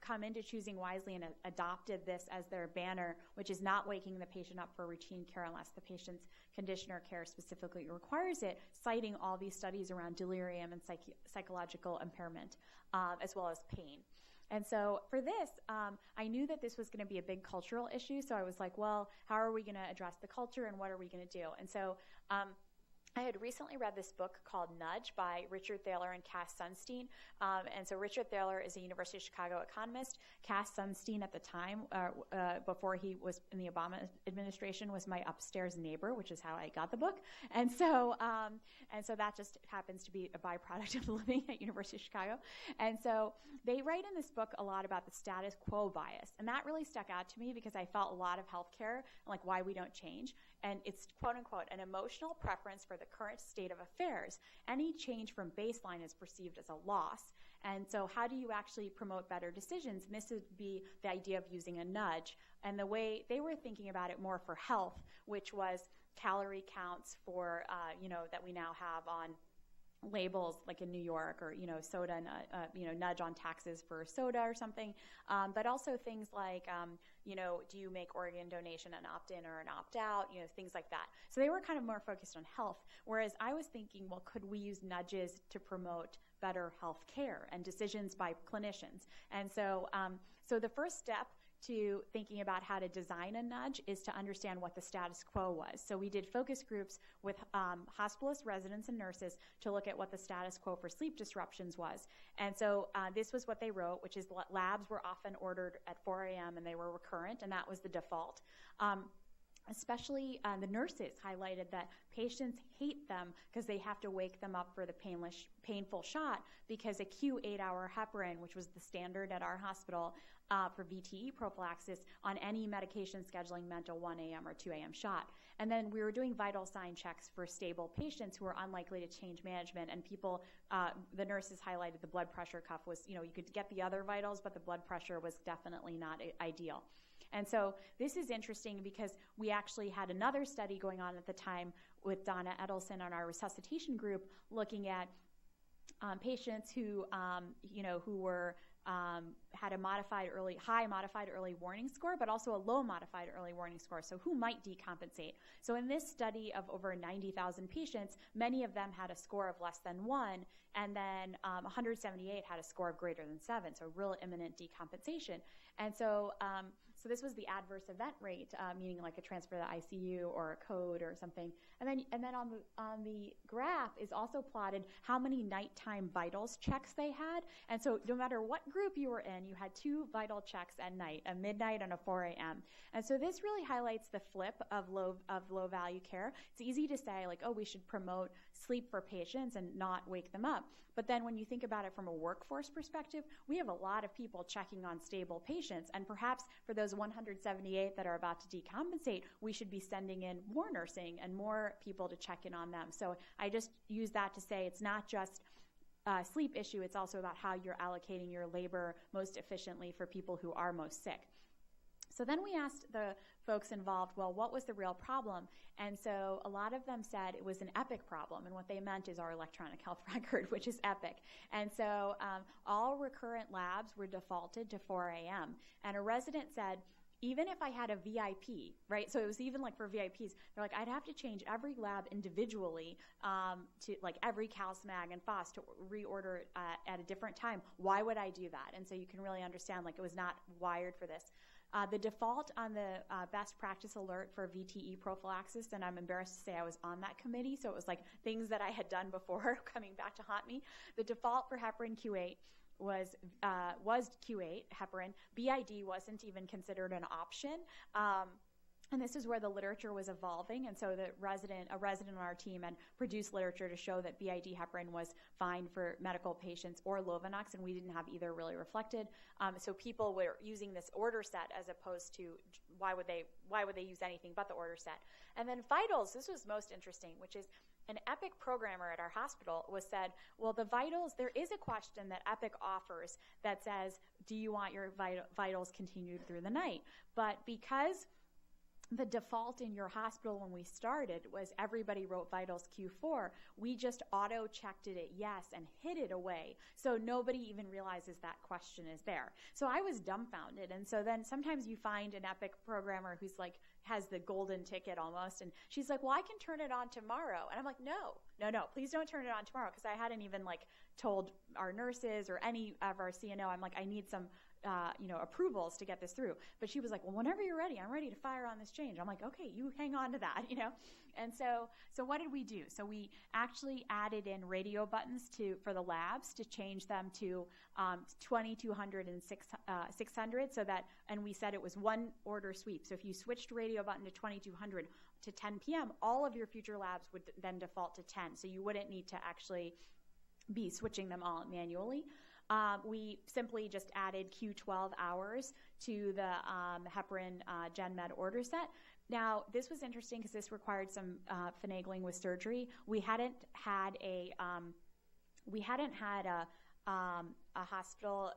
come into Choosing Wisely and adopted this as their banner, which is not waking the patient up for routine care unless the patient's condition or care specifically requires it, citing all these studies around delirium and psychological impairment, as well as pain. And so for this, I knew that this was going to be a big cultural issue, so I was like, well, how are we going to address the culture and what are we going to do? And so I had recently read this book called Nudge by Richard Thaler and Cass Sunstein. And so Richard Thaler is a University of Chicago economist. Cass Sunstein at the time, before he was in the Obama administration, was my upstairs neighbor, which is how I got the book. And so that just happens to be a byproduct of living at University of Chicago. And so they write in this book a lot about the status quo bias. And that really stuck out to me because I felt a lot of healthcare, like why we don't change. And it's, quote unquote, an emotional preference for the current state of affairs. Any change from baseline is perceived as a loss. And so how do you actually promote better decisions? And this would be the idea of using a nudge. And the way they were thinking about it more for health, which was calorie counts for, that we now have labels like in New York, or soda, nudge on taxes for soda or something, but also things like do you make organ donation an opt-in or an opt-out, things like that. So they were kind of more focused on health, whereas I was thinking, well, could we use nudges to promote better health care and decisions by clinicians? And so the first step to thinking about how to design a nudge is to understand what the status quo was. So we did focus groups with hospitalist residents and nurses to look at what the status quo for sleep disruptions was. And so this was what they wrote, which is labs were often ordered at 4 a.m. and they were recurrent, and that was the default. Especially the nurses highlighted that patients hate them because they have to wake them up for the painful shot, because a Q8-hour heparin, which was the standard at our hospital for VTE prophylaxis, on any medication scheduling meant a 1 a.m. or 2 a.m. shot. And then we were doing vital sign checks for stable patients who were unlikely to change management, and people, the nurses highlighted the blood pressure cuff was, you could get the other vitals, but the blood pressure was definitely not ideal. And so this is interesting because we actually had another study going on at the time with Donna Edelson on our resuscitation group, looking at patients who, who were had a high modified early warning score, but also a low modified early warning score. So who might decompensate? So in this study of over 90,000 patients, many of them had a score of less than 1, and then 178 had a score of greater than 7, so real imminent decompensation. And so this was the adverse event rate, meaning like a transfer to the ICU or a code or something. And then on the graph is also plotted how many nighttime vitals checks they had. And so no matter what group you were in, you had 2 vital checks at night, a midnight and a 4 a.m. And so this really highlights the flip of low value care. It's easy to say like, oh, we should promote sleep for patients and not wake them up. But then when you think about it from a workforce perspective, we have a lot of people checking on stable patients, and perhaps for those 178 that are about to decompensate, we should be sending in more nursing and more people to check in on them. So I just use that to say it's not just a sleep issue, it's also about how you're allocating your labor most efficiently for people who are most sick. So then we asked the folks involved, well, what was the real problem? And so a lot of them said it was an EPIC problem, and what they meant is our electronic health record, which is EPIC. And so all recurrent labs were defaulted to 4 a.m. And a resident said, even if I had a VIP, right? So it was even like for VIPs, they're like, I'd have to change every lab individually to like every CalSmag and FOS to reorder at a different time. Why would I do that? And so you can really understand like it was not wired for this. The default on the best practice alert for VTE prophylaxis, and I'm embarrassed to say I was on that committee, so it was like things that I had done before coming back to haunt me. The default for heparin Q8 was Q8 heparin. BID wasn't even considered an option. And this is where the literature was evolving, and so a resident on our team had produced literature to show that BID heparin was fine for medical patients or Lovenox, and we didn't have either really reflected. So people were using this order set as opposed to why would they use anything but the order set. And then vitals, this was most interesting, which is an EPIC programmer at our hospital said, well, the vitals, there is a question that EPIC offers that says, do you want your vitals continued through the night? But because the default in your hospital when we started was everybody wrote vitals Q4, we just auto-checked it at yes and hid it away. So nobody even realizes that question is there. So I was dumbfounded. And so then sometimes you find an EPIC programmer who's like, has the golden ticket almost. And she's like, well, I can turn it on tomorrow. And I'm like, no, please don't turn it on tomorrow. Because I hadn't even like told our nurses or any of our CNO, I'm like, I need some approvals to get this through. But she was like, well, whenever you're ready, I'm ready to fire on this change. I'm like, okay, you hang on to that, And so what did we do? So we actually added in radio buttons for the labs to change them to 2200 and 600 so that, and we said it was one order sweep. So if you switched radio button to 2200 to 10 p.m., all of your future labs would then default to 10. So you wouldn't need to actually be switching them all manually. We simply just added Q12 hours to the heparin GenMed order set. Now, this was interesting because this required some finagling with surgery. We hadn't had a hospital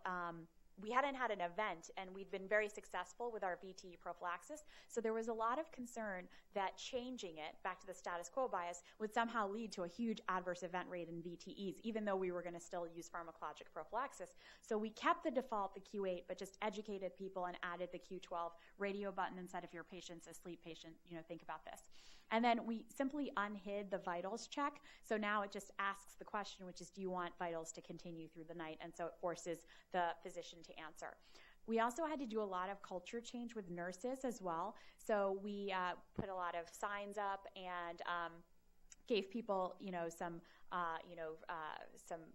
we hadn't had an event, and we'd been very successful with our VTE prophylaxis. So there was a lot of concern that changing it back to the status quo bias would somehow lead to a huge adverse event rate in VTEs, even though we were going to still use pharmacologic prophylaxis. So we kept the default, the Q8, but just educated people and added the Q12 radio button and said, if your patient's a sleep patient, think about this. And then we simply unhid the vitals check. So now it just asks the question, which is, do you want vitals to continue through the night? And so it forces the physician to answer. We also had to do a lot of culture change with nurses as well. So we put a lot of signs up and gave people, some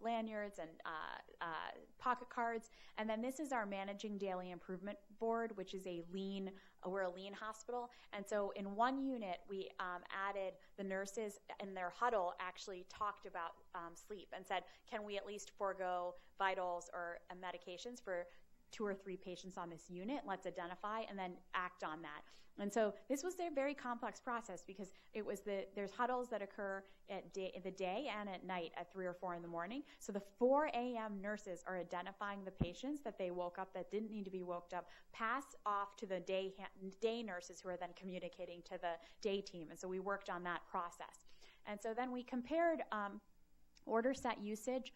lanyards and pocket cards. And then this is our Managing Daily Improvement Board, which is we're a lean hospital. And so in one unit, we added the nurses in their huddle actually talked about sleep and said, can we at least forego vitals or medications for 2 or 3 patients on this unit? Let's identify and then act on that. And so this was a very complex process because there's huddles that occur in the day and at night at 3 or 4 in the morning. So the 4 a.m. nurses are identifying the patients that they woke up that didn't need to be woke up, pass off to the day nurses who are then communicating to the day team. And so we worked on that process. And so then we compared order set usage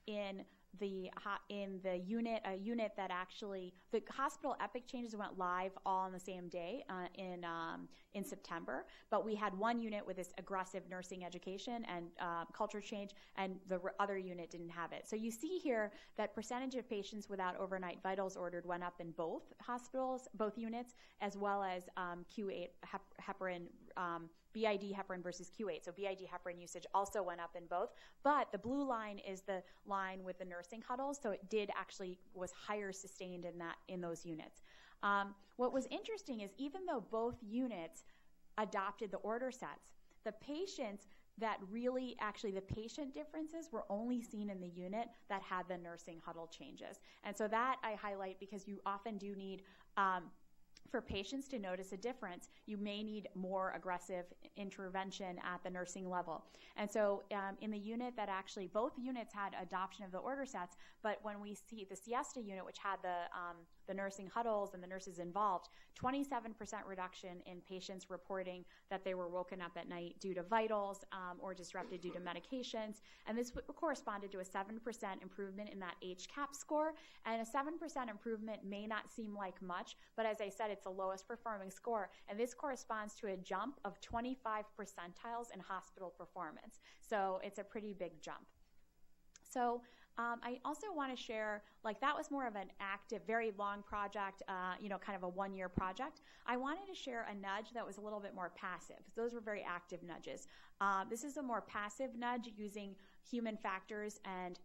in the unit, a unit that actually, the hospital Epic changes went live all on the same day in September, but we had one unit with this aggressive nursing education and culture change, and the other unit didn't have it. So you see here that percentage of patients without overnight vitals ordered went up in both hospitals, both units, as well as Q8 heparin, BID heparin versus Q8. So BID heparin usage also went up in both, but the blue line is the line with the nursing huddles, so it was higher sustained in those units. What was interesting is even though both units adopted the order sets, the patients that really the patient differences were only seen in the unit that had the nursing huddle changes. And so that I highlight because you often do need for patients to notice a difference, you may need more aggressive intervention at the nursing level. And so in the unit that both units had adoption of the order sets, but when we see the siesta unit, which had the nursing huddles and the nurses involved, 27% reduction in patients reporting that they were woken up at night due to vitals or disrupted due to medications. And this corresponded to a 7% improvement in that HCAP score. And a 7% improvement may not seem like much, but as I said, it's the lowest performing score. And this corresponds to a jump of 25 percentiles in hospital performance. So it's a pretty big jump. So I also want to share, that was more of an active, very long project, kind of a one-year project. I wanted to share a nudge that was a little bit more passive. Those were very active nudges. This is a more passive nudge using human factors and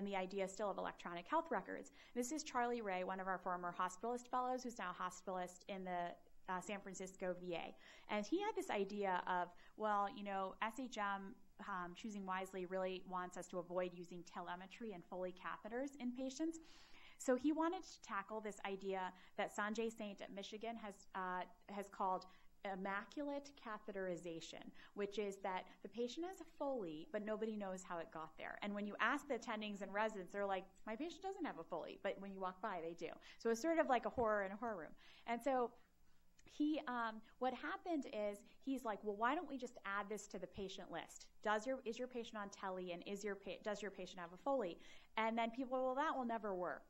the idea still of electronic health records. This is Charlie Ray, one of our former hospitalist fellows, who's now a hospitalist in the San Francisco VA. And he had this idea of, SHM choosing wisely really wants us to avoid using telemetry and Foley catheters in patients. So he wanted to tackle this idea that Sanjay Saint at Michigan has called immaculate catheterization, which is that the patient has a Foley, but nobody knows how it got there. And when you ask the attendings and residents, they're like, my patient doesn't have a Foley, but when you walk by, they do. So it's sort of like a horror in a horror room. And so what happened is he's like, well, why don't we just add this to the patient list? Is your patient on Tele, and does your patient have a Foley? And then people, well, that will never work.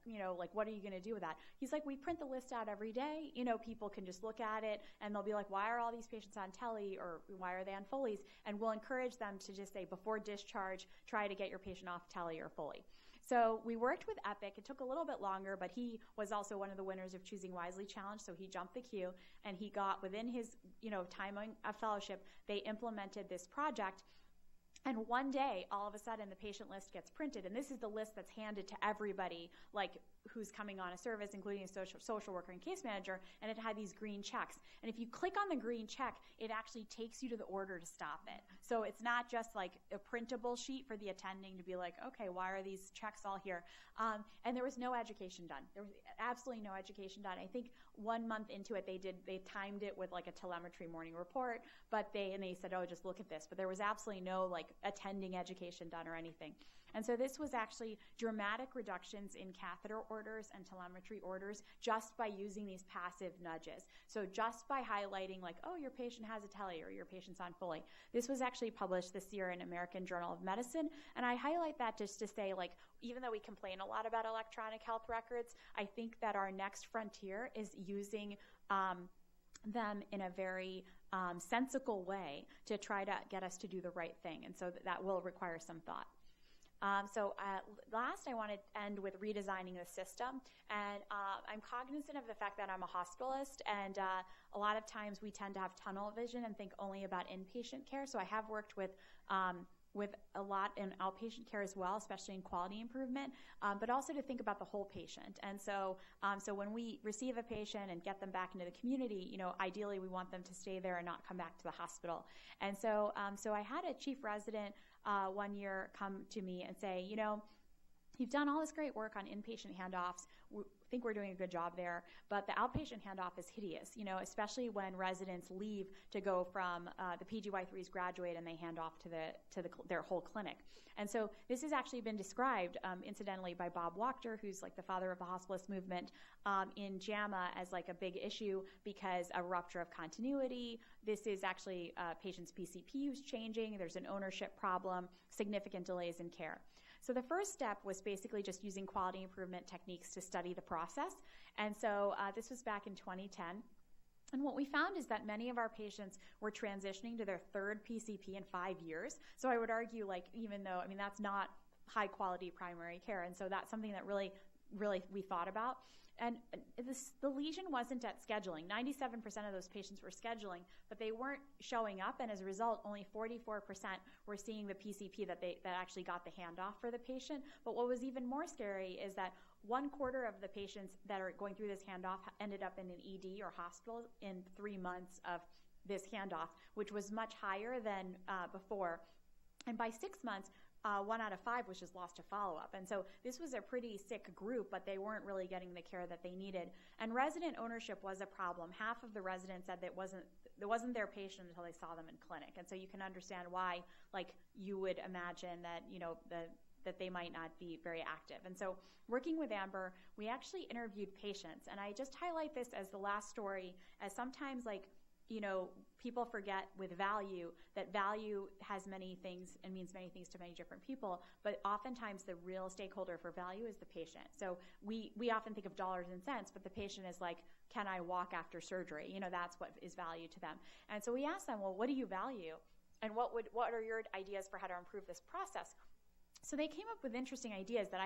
What are you going to do with that? He's like, we print the list out every day. People can just look at it, and they'll be like, why are all these patients on Tele, or why are they on Foleys? And we'll encourage them to just say, before discharge, try to get your patient off Tele or Foley. So we worked with Epic. It took a little bit longer, but he was also one of the winners of Choosing Wisely Challenge, so he jumped the queue, and he got, within his timing of fellowship, they implemented this project. And one day, all of a sudden, the patient list gets printed, and this is the list that's handed to everybody, who's coming on a service, including a social worker and case manager, and it had these green checks. And if you click on the green check, it actually takes you to the order to stop it. So it's not just like a printable sheet for the attending to be like, okay, why are these checks all here? And there was no education done. There was absolutely no education done. I think 1 month into it, they timed it with a telemetry morning report, but they said, oh, just look at this. But there was absolutely no attending education done or anything. And so this was actually dramatic reductions in catheter orders and telemetry orders just by using these passive nudges. So just by highlighting like, oh, your patient has a Tele or your patient's on Foley. This was actually published this year in American Journal of Medicine. And I highlight that just to say, like, even though we complain a lot about electronic health records, I think that our next frontier is using them in a very sensical way to try to get us to do the right thing. And so that will require some thought. Last, I want to end with redesigning the system. And I'm cognizant of the fact that I'm a hospitalist, and a lot of times we tend to have tunnel vision and think only about inpatient care. So I have worked with a lot in outpatient care as well, especially in quality improvement, but also to think about the whole patient. And so when we receive a patient and get them back into the community, ideally we want them to stay there and not come back to the hospital. And so I had a chief resident one year come to me and say, you've done all this great work on inpatient handoffs. We think we're doing a good job there, but the outpatient handoff is hideous, especially when residents leave to go from the PGY3s graduate and they hand off to their whole clinic. And so this has actually been described, incidentally, by Bob Wachter, who's like the father of the hospitalist movement, in JAMA as like a big issue because a rupture of continuity. This is actually patients' PCPUs changing. There's an ownership problem, significant delays in care. So the first step was basically just using quality improvement techniques to study the process. And so this was back in 2010. And what we found is that many of our patients were transitioning to their third PCP in 5 years. So I would argue, even though, that's not high quality primary care. And so that's something that really we thought about. And the lesion wasn't at scheduling. 97% of those patients were scheduling, but they weren't showing up. And as a result, only 44% were seeing the PCP that actually got the handoff for the patient. But what was even more scary is that 1/4 of the patients that are going through this handoff ended up in an ED or hospital in 3 months of this handoff, which was much higher than before. And by 6 months, 1 out of 5 was just lost to follow-up. And so this was a pretty sick group, but they weren't really getting the care that they needed. And resident ownership was a problem. Half of the residents said that it wasn't their patient until they saw them in clinic. And so you can understand why, you would imagine that, that they might not be very active. And so working with Amber, we actually interviewed patients. And I just highlight this as the last story, as sometimes people forget with value that value has many things and means many things to many different people, but oftentimes the real stakeholder for value is the patient. So we often think of dollars and cents, but the patient is like, can I walk after surgery? That's what is value to them. And so we asked them, well, what do you value? And what are your ideas for how to improve this process? So they came up with interesting ideas that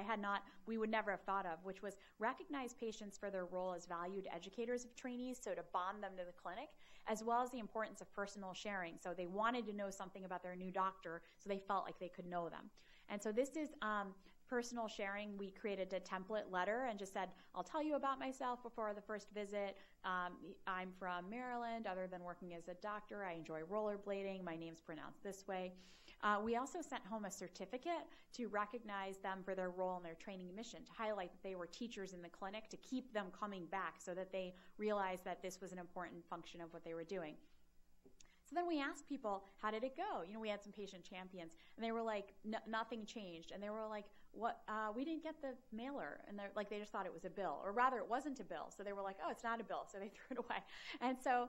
we would never have thought of, which was recognize patients for their role as valued educators of trainees, so to bond them to the clinic, as well as the importance of personal sharing. So they wanted to know something about their new doctor, so they felt like they could know them. And so this is personal sharing. We created a template letter and just said, I'll tell you about myself before the first visit. I'm from Maryland. Other than working as a doctor, I enjoy rollerblading. My name's pronounced this way. We also sent home a certificate to recognize them for their role in their training mission, to highlight that they were teachers in the clinic, to keep them coming back so that they realized that this was an important function of what they were doing. So then we asked people, how did it go? We had some patient champions, and they were like, nothing changed. And they were like, what? We didn't get the mailer. And they just thought it was a bill, or rather it wasn't a bill. So they were like, oh, it's not a bill. So they threw it away. And so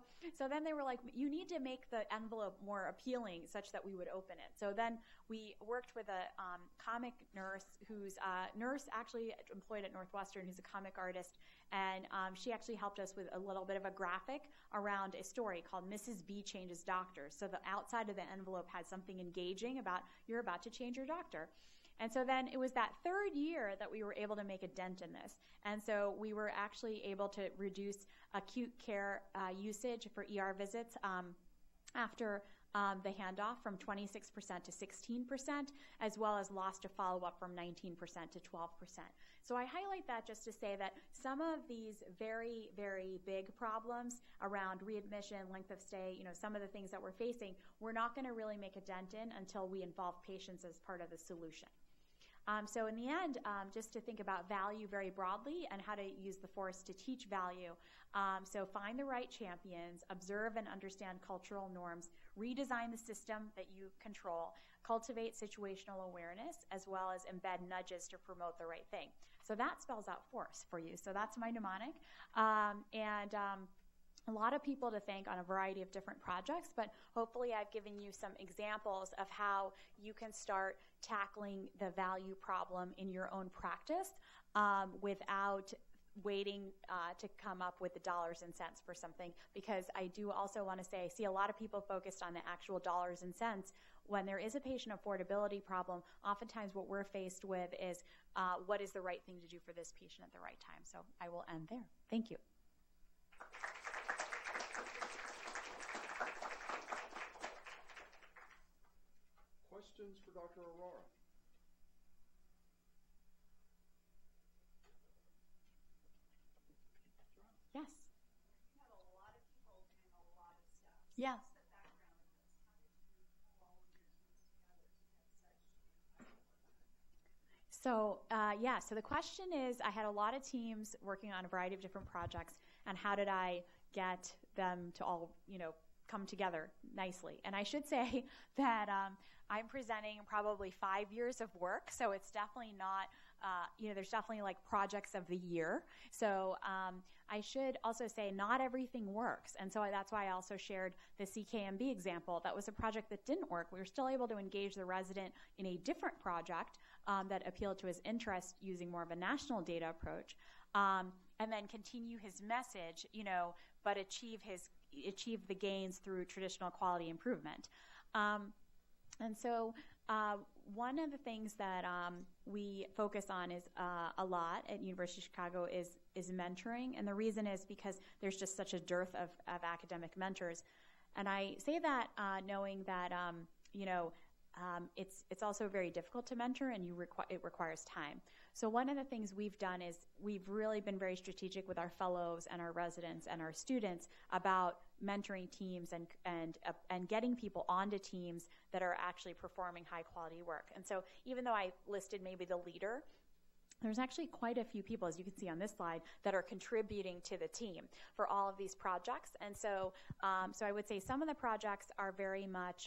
then they were like, you need to make the envelope more appealing such that we would open it. So then we worked with a comic nurse who's a nurse actually employed at Northwestern, who's a comic artist. And she actually helped us with a little bit of a graphic around a story called Mrs. B Changes Doctors. So the outside of the envelope had something engaging about you're about to change your doctor. And so then it was that third year that we were able to make a dent in this. And so we were actually able to reduce acute care usage for ER visits after the handoff from 26% to 16%, as well as loss to follow-up from 19% to 12%. So I highlight that just to say that some of these very, very big problems around readmission, length of stay, some of the things that we're facing, we're not going to really make a dent in until we involve patients as part of the solution. So in the end, just to think about value very broadly and how to use the force to teach value. So find the right champions, observe and understand cultural norms, redesign the system that you control, cultivate situational awareness, as well as embed nudges to promote the right thing. So that spells out force for you. So that's my mnemonic. A lot of people to thank on a variety of different projects, but hopefully I've given you some examples of how you can start tackling the value problem in your own practice without waiting to come up with the dollars and cents for something, because I do also want to say I see a lot of people focused on the actual dollars and cents. When there is a patient affordability problem, oftentimes what we're faced with is what is the right thing to do for this patient at the right time. So I will end there. Thank you. Questions for Dr. Arora? Yes. You have a lot of people doing a lot of stuff. Yes. What's the background of this? How did you pull all of your teams together to get such impactful? So the question is, I had a lot of teams working on a variety of different projects, and how did I get them to all, come together nicely? And I should say that I'm presenting probably 5 years of work, so it's definitely not, there's definitely like projects of the year. So I should also say not everything works. And so that's why I also shared the CKMB example. That was a project that didn't work. We were still able to engage the resident in a different project that appealed to his interest using more of a national data approach, and then continue his message, but achieve the gains through traditional quality improvement. And so one of the things that we focus on is a lot at University of Chicago is mentoring. And the reason is because there's just such a dearth of academic mentors. And I say that knowing that, it's also very difficult to mentor, and it requires time. So one of the things we've done is we've really been very strategic with our fellows and our residents and our students about mentoring teams and getting people onto teams that are actually performing high quality work. And so even though I listed maybe the leader, there's actually quite a few people, as you can see on this slide, that are contributing to the team for all of these projects. And so I would say some of the projects are very much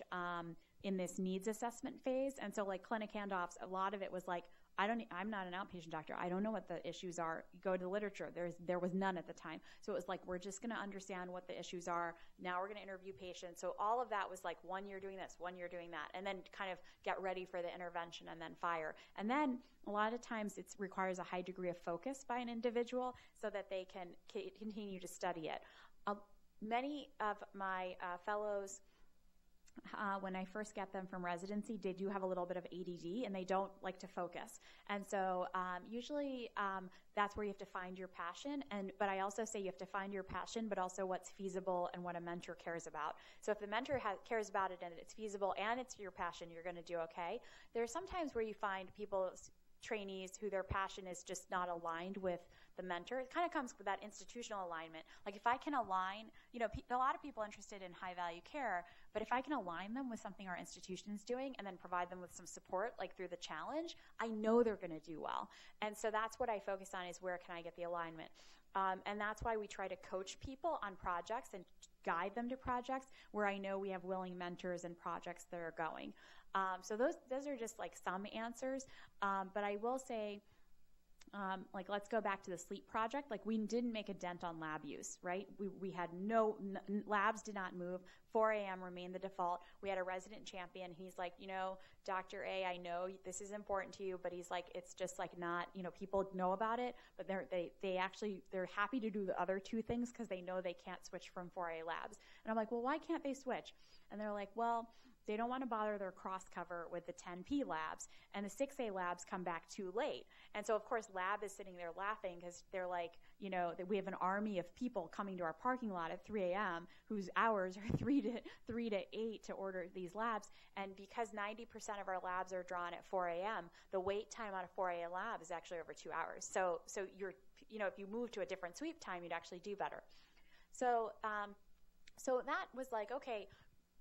in this needs assessment phase. And so like clinic handoffs, a lot of it was like, I'm not an outpatient doctor. I don't know what the issues are. You go to the literature. There was none at the time. So it was like, we're just going to understand what the issues are. Now we're going to interview patients. So all of that was like 1 year doing this, 1 year doing that, and then kind of get ready for the intervention and then fire. And then a lot of times it requires a high degree of focus by an individual so that they can continue to study it. Many of my fellows, when I first get them from residency, they do have a little bit of ADD and they don't like to focus. And so usually that's where you have to find your passion. But I also say you have to find your passion, but also what's feasible and what a mentor cares about. So if the mentor cares about it and it's feasible and it's your passion, you're going to do okay. There are some times where you find trainees who their passion is just not aligned with the mentor. It kind of comes with that institutional alignment. Like if I can align, a lot of people are interested in high value care, but if I can align them with something our institution is doing and then provide them with some support, like through the challenge, I know they're going to do well. And so that's what I focus on, is where can I get the alignment? And that's why we try to coach people on projects and guide them to projects where I know we have willing mentors and projects that are going. So those are just like some answers. But I will say, let's go back to the sleep project. Like we didn't make a dent on lab use, right? We had labs did not move. 4 a.m. remained the default. We had a resident champion. He's like, Dr. A, I know this is important to you, but he's like, it's just like not, people know about it, but they're happy to do the other two things because they know they can't switch from 4A labs. And I'm like, well, why can't they switch? And they're like, well, they don't want to bother their cross cover with the 10P labs, and the 6A labs come back too late. And so, of course, lab is sitting there laughing because they're like, that we have an army of people coming to our parking lot at 3 a.m. whose hours are 3 to 8 to order these labs. And because 90% of our labs are drawn at 4 a.m., the wait time on a 4A lab is actually over 2 hours. So you're, if you move to a different sweep time, you'd actually do better. So that was like, okay,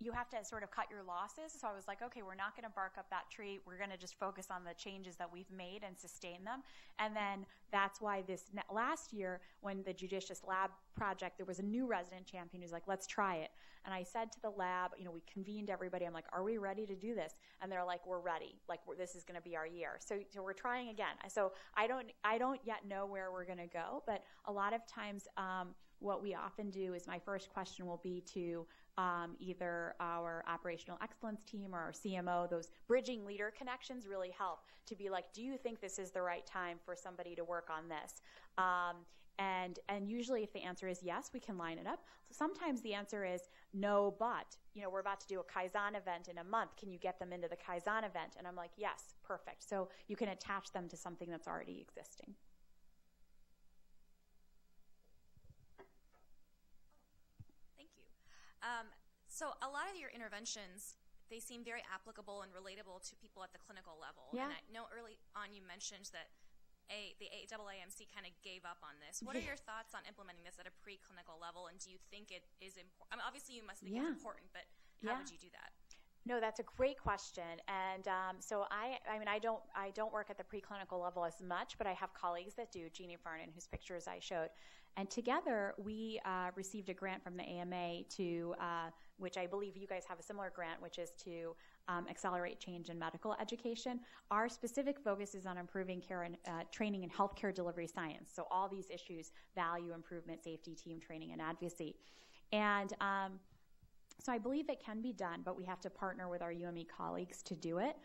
you have to sort of cut your losses. So I was like, okay, we're not going to bark up that tree. We're going to just focus on the changes that we've made and sustain them. And then that's why this last year, when the Judicious Lab project, there was a new resident champion who's like, let's try it. And I said to the lab, we convened everybody. I'm like, are we ready to do this? And they're like, we're ready. Like, this is going to be our year. So we're trying again. So I don't yet know where we're going to go, but a lot of times what we often do is my first question will be to either our operational excellence team or our CMO. Those bridging leader connections really help to be like, do you think this is the right time for somebody to work on this? And usually if the answer is yes, we can line it up. So sometimes the answer is no, but we're about to do a Kaizen event in a month. Can you get them into the Kaizen event? And I'm like, yes, perfect. So you can attach them to something that's already existing. So a lot of your interventions, they seem very applicable and relatable to people at the clinical level. Yeah. And I know early on you mentioned that the AAMC kind of gave up on this. What are your thoughts on implementing this at a preclinical level, and do you think it is important? I mean, obviously you must think it's important, but how would you do that? No, that's a great question. And so I don't work at the preclinical level as much, but I have colleagues that do, Jeannie Farnan, whose pictures I showed. And together we received a grant from the AMA to, which I believe you guys have a similar grant, which is to accelerate change in medical education. Our specific focus is on improving care and training in healthcare delivery science. So all these issues, value improvement, safety, team training, and advocacy. And so I believe it can be done, but we have to partner with our UME colleagues to do it.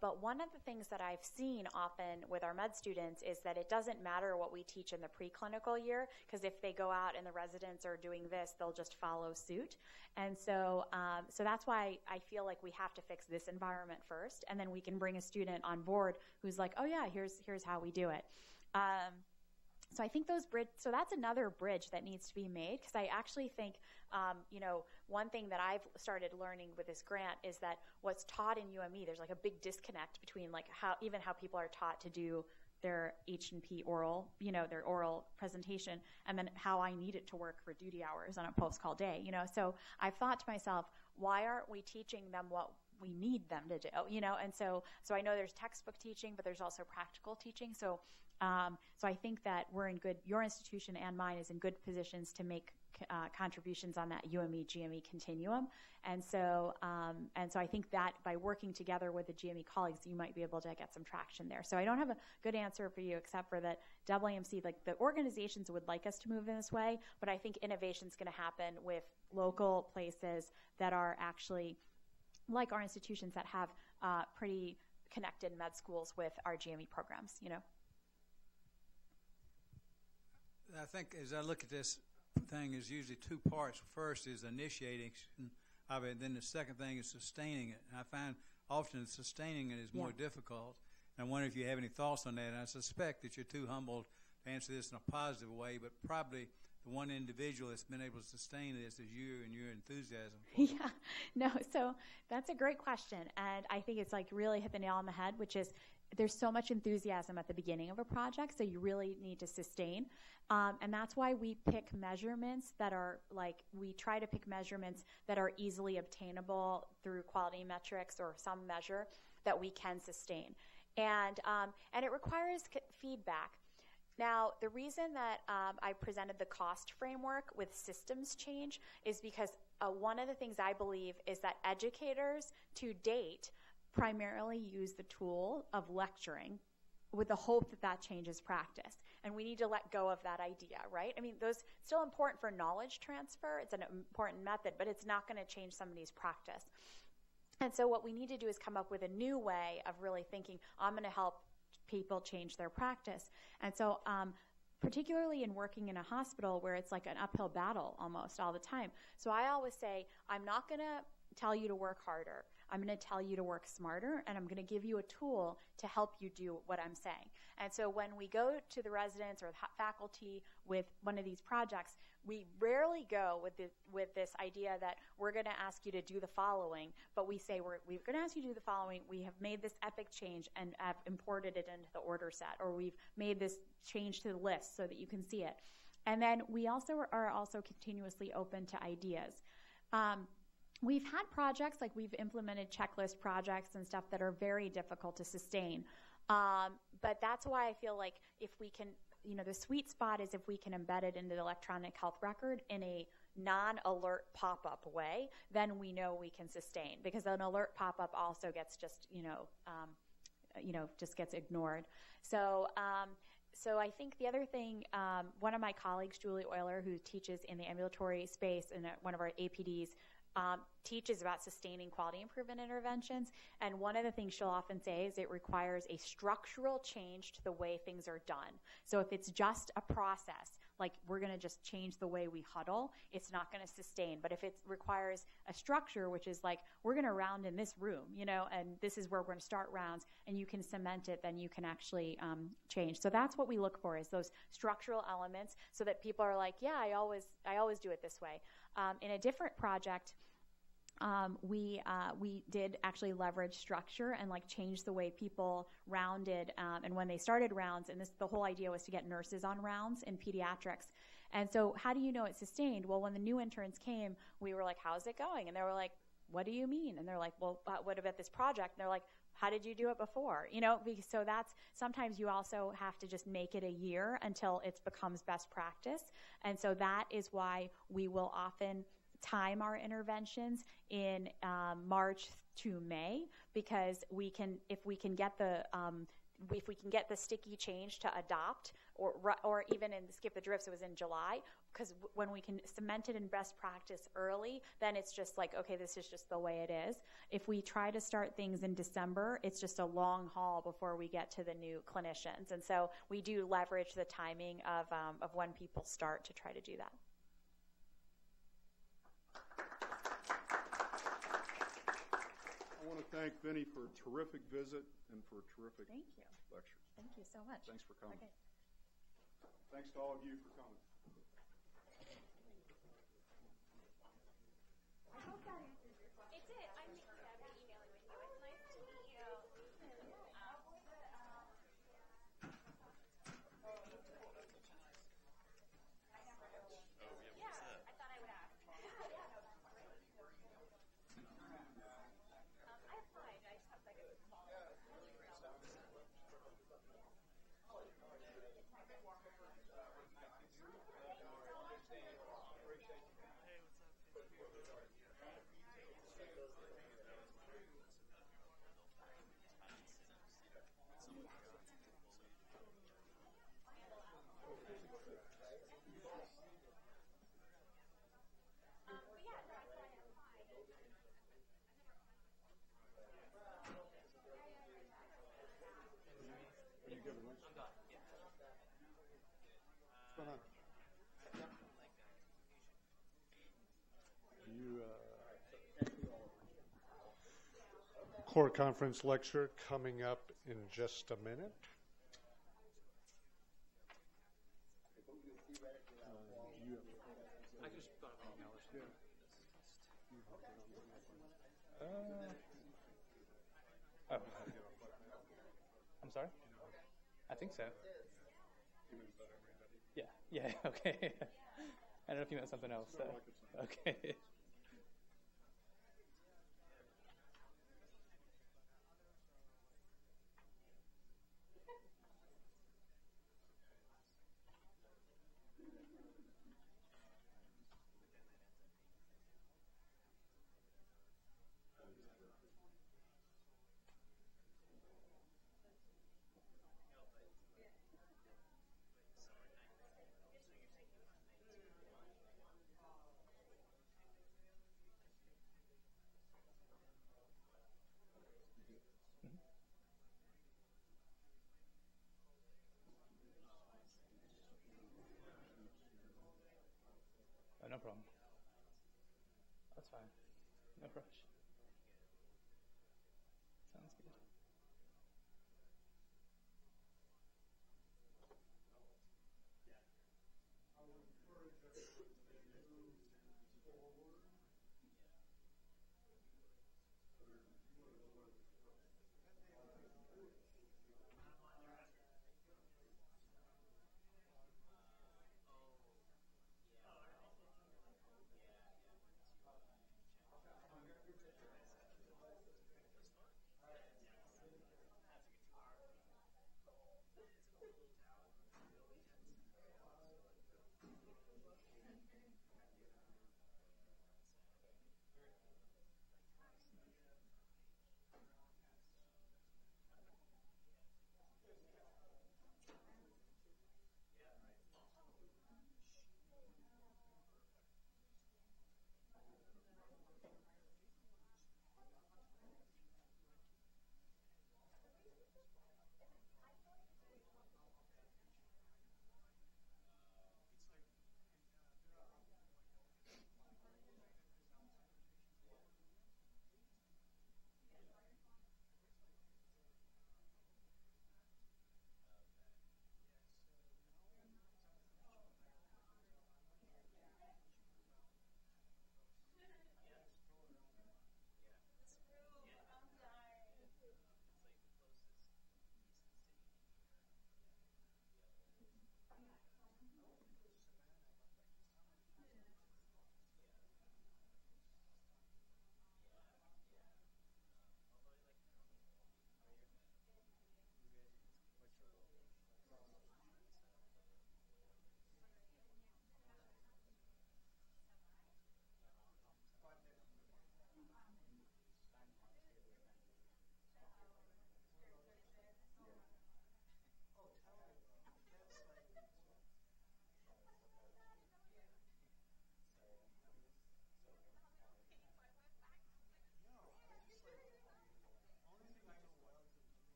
But one of the things that I've seen often with our med students is that it doesn't matter what we teach in the preclinical year, because if they go out and the residents are doing this, they'll just follow suit. And so that's why I feel like we have to fix this environment first, and then we can bring a student on board who's like, oh yeah, here's how we do it. So I think so that's another bridge that needs to be made, because I actually think, one thing that I've started learning with this grant is that what's taught in UME, there's like a big disconnect between like how people are taught to do their H&P oral, their oral presentation, and then how I need it to work for duty hours on a post-call day, So I've thought to myself, why aren't we teaching them what we need them to do, And so I know there's textbook teaching, but there's also practical teaching. So I think that your institution and mine is in good positions to make contributions on that UME GME continuum, and so I think that by working together with the GME colleagues, you might be able to get some traction there. So I don't have a good answer for you, except for that AAMC, like the organizations would like us to move in this way, but I think innovation is going to happen with local places that are actually like our institutions that have pretty connected med schools with our GME programs. I think as I look at this thing, is usually two parts. First is initiating of it, then the second thing is sustaining it. And I find often sustaining it is more difficult. And I wonder if you have any thoughts on that. And I suspect that you're too humble to answer this in a positive way, but probably the one individual that's been able to sustain this is you and your enthusiasm. Yeah, no, so that's a great question. And I think it's like really hit the nail on the head, which is there's so much enthusiasm at the beginning of a project, so you really need to sustain. And that's why we pick measurements that are we try to pick measurements that are easily obtainable through quality metrics or some measure that we can sustain. And it requires feedback. Now, the reason that I presented the cost framework with systems change is because one of the things I believe is that educators to date primarily use the tool of lecturing with the hope that changes practice. And we need to let go of that idea, right? I mean, those still important for knowledge transfer. It's an important method, but it's not going to change somebody's practice. And so what we need to do is come up with a new way of really thinking, I'm going to help people change their practice. And so particularly in working in a hospital where it's like an uphill battle almost all the time. So I always say, I'm not going to tell you to work harder. I'm going to tell you to work smarter, and I'm going to give you a tool to help you do what I'm saying. And so when we go to the residents or the faculty with one of these projects, we rarely go with this idea that we're going to ask you to do the following, but we say we're going to ask you to do the following. We have made this epic change and have imported it into the order set, or we've made this change to the list so that you can see it. And then we also are continuously open to ideas. we've had projects, like we've implemented checklist projects and stuff that are very difficult to sustain. But that's why I feel like if we can, the sweet spot is if we can embed it into the electronic health record in a non-alert pop-up way, then we know we can sustain, because an alert pop-up also gets just, just gets ignored. So I think the other thing, one of my colleagues, Julie Euler, who teaches in the ambulatory space in one of our APDs, teaches about sustaining quality improvement interventions. And one of the things she'll often say is it requires a structural change to the way things are done. So if it's just a process, like we're going to just change the way we huddle, it's not going to sustain. But if it requires a structure, which is like, we're going to round in this room, and this is where we're going to start rounds, and you can cement it, then you can actually change. So that's what we look for, is those structural elements, so that people are like, yeah, I always do it this way. In a different project, we did actually leverage structure and like change the way people rounded, and when they started rounds, and the whole idea was to get nurses on rounds in pediatrics. And so how do you know it's sustained? Well, when the new interns came, we were like, how's it going? And they were like, what do you mean? And they're like, well, what about this project? And they're like, how did you do it before? So that's, sometimes you also have to just make it a year until it becomes best practice. And so that is why we will often time our interventions in March to May, because if we can get the sticky change to adopt, or even in Skip the Drifts, it was in July, because when we can cement it in best practice early, then it's just like, okay, this is just the way it is. If we try to start things in December, it's just a long haul before we get to the new clinicians. And so we do leverage the timing of when people start to try to do that. I want to thank Vinnie for a terrific visit and for a terrific lecture. Thank you so much. Thanks for coming. Okay. Thanks to all of you for coming. I hope that answers your question. It did. I'm emailing with you. It's nice to meet you. I thought I would ask. I applied. I just have like a small. Core conference lecture coming up in just a minute. Oh. I'm sorry? I think so. Yeah, okay. I don't know if you meant something else. So. Okay. Oh, no problem. That's fine. No rush. Sounds good.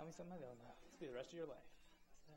Tell me something I don't know. This will be the rest of your life. So.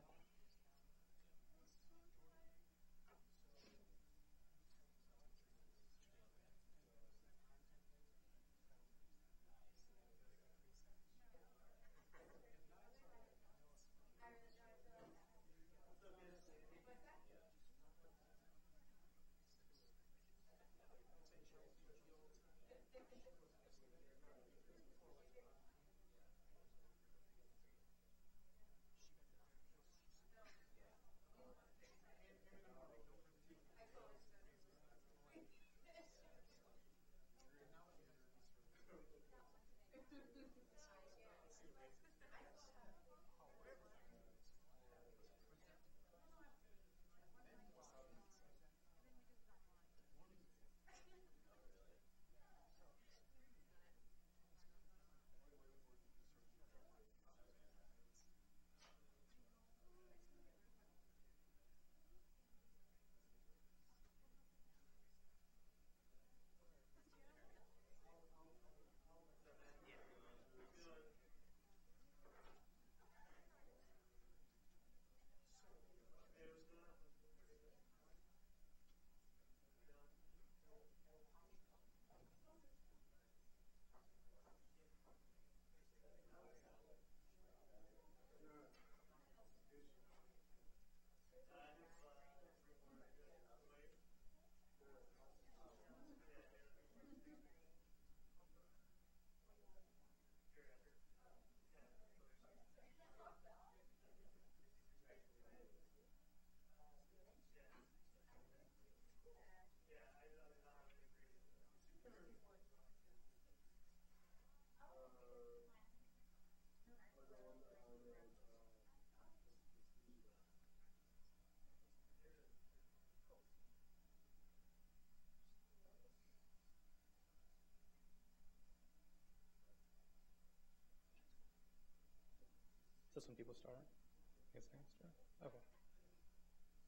Just when people start. I guess I can start. Okay.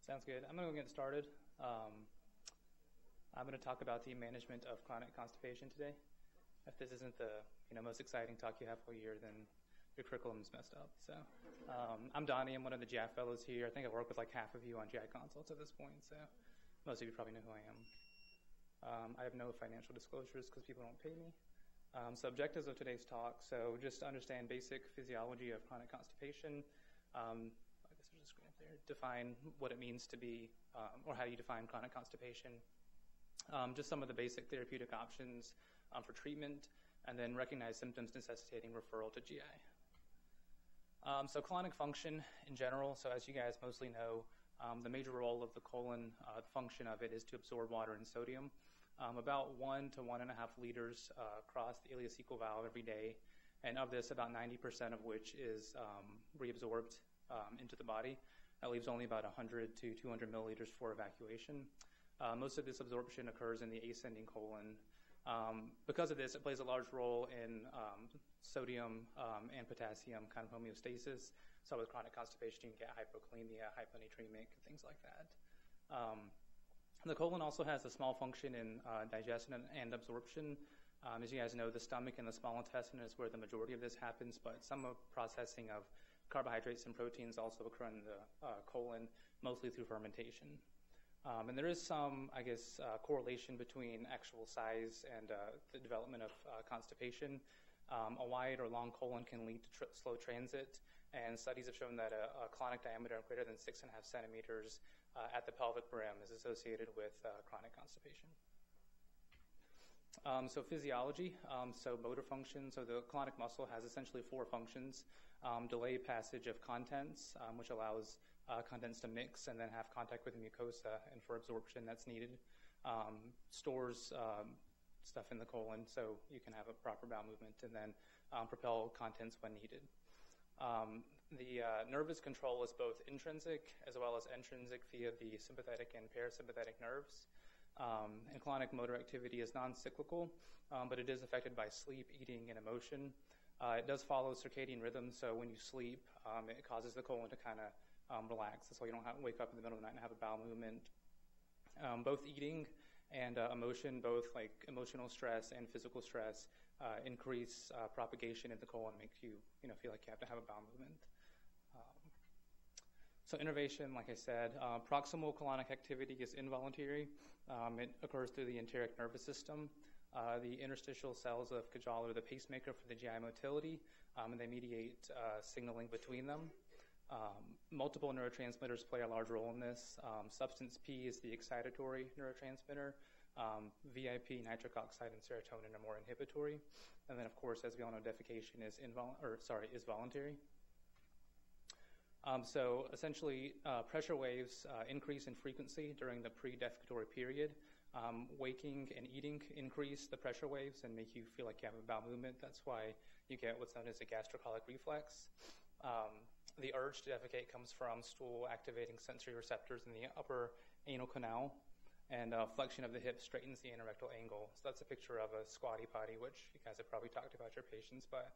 Sounds good. I'm going to get started. I'm going to talk about the management of chronic constipation today. If this isn't the most exciting talk you have all year, then your curriculum's messed up. So I'm Donnie. I'm one of the JAF fellows here. I think I've worked with like half of you on JAG consults at this point, so most of you probably know who I am. I have no financial disclosures because people don't pay me. So objectives of today's talk, so just to understand basic physiology of chronic constipation. I guess there's a screen up there. Define what it means to be, or how you define chronic constipation. Just some of the basic therapeutic options for treatment, and then recognize symptoms necessitating referral to GI. So colonic function in general, so as you guys mostly know, the major role of the colon, the function of it is to absorb water and sodium. About 1 to 1.5 liters across the ileocecal valve every day, and of this, about 90% of which is reabsorbed into the body. That leaves only about 100 to 200 milliliters for evacuation. Most of this absorption occurs in the ascending colon. Because of this, it plays a large role in sodium and potassium kind of homeostasis. So with chronic constipation, you can get hypokalemia, hyponatremic, things like that. The colon also has a small function in digestion and absorption. As you guys know, the stomach and the small intestine is where the majority of this happens, but some processing of carbohydrates and proteins also occur in the colon, mostly through fermentation. And there is some, correlation between actual size and the development of constipation. A wide or long colon can lead to slow transit, and studies have shown that a colonic diameter of greater than 6.5 centimeters at the pelvic brim is associated with chronic constipation. So physiology, so motor function. So the colonic muscle has essentially 4 functions. Delay passage of contents, which allows contents to mix and then have contact with the mucosa, and for absorption that's needed. Stores stuff in the colon so you can have a proper bowel movement, and then propel contents when needed. The nervous control is both intrinsic as well as extrinsic via the sympathetic and parasympathetic nerves. And colonic motor activity is non-cyclical, but it is affected by sleep, eating, and emotion. It does follow circadian rhythms, so when you sleep, it causes the colon to kind of relax. That's why you don't have to wake up in the middle of the night and have a bowel movement. Both eating and emotion, both like emotional stress and physical stress, increase propagation in the colon, make you, feel like you have to have a bowel movement. So innervation, like I said, proximal colonic activity is involuntary. It occurs through the enteric nervous system. The interstitial cells of Cajal are the pacemaker for the GI motility, and they mediate signaling between them. Multiple neurotransmitters play a large role in this. Substance P is the excitatory neurotransmitter. VIP, nitric oxide, and serotonin are more inhibitory. And then, of course, as we all know, defecation is voluntary. So essentially, pressure waves increase in frequency during the pre-defecatory period. Waking and eating increase the pressure waves and make you feel like you have a bowel movement. That's why you get what's known as a gastrocolic reflex. The urge to defecate comes from stool activating sensory receptors in the upper anal canal, and flexion of the hips straightens the anorectal angle. So that's a picture of a squatty potty, which you guys have probably talked about your patients, but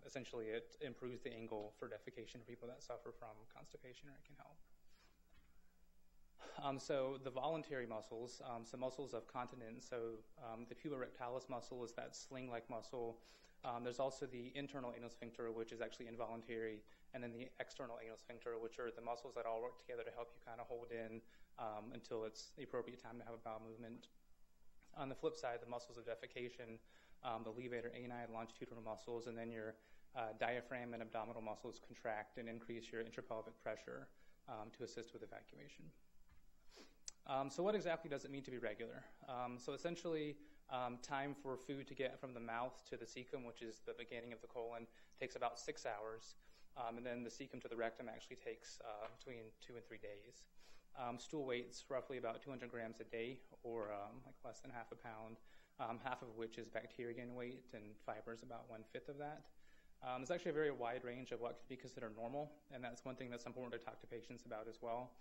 essentially it improves the angle for defecation for people that suffer from constipation, or it can help. So the voluntary muscles, so muscles of continence, so the puborectalis muscle is that sling-like muscle. There's also the internal anal sphincter, which is actually involuntary, and then the external anal sphincter, which are the muscles that all work together to help you kind of hold in until it's the appropriate time to have a bowel movement. On the flip side, the muscles of defecation, the levator ani, longitudinal muscles, and then your diaphragm and abdominal muscles contract and increase your intrapelvic pressure to assist with evacuation. So what exactly does it mean to be regular? So essentially, time for food to get from the mouth to the cecum, which is the beginning of the colon, takes about 6 hours. And then the cecum to the rectum actually takes between 2 and 3 days. Stool weight's roughly about 200 grams a day, or like less than half a pound, half of which is bacteria in weight, and fiber is about 1/5 of that. There's actually a very wide range of what could be considered normal, and that's one thing that's important to talk to patients about as well.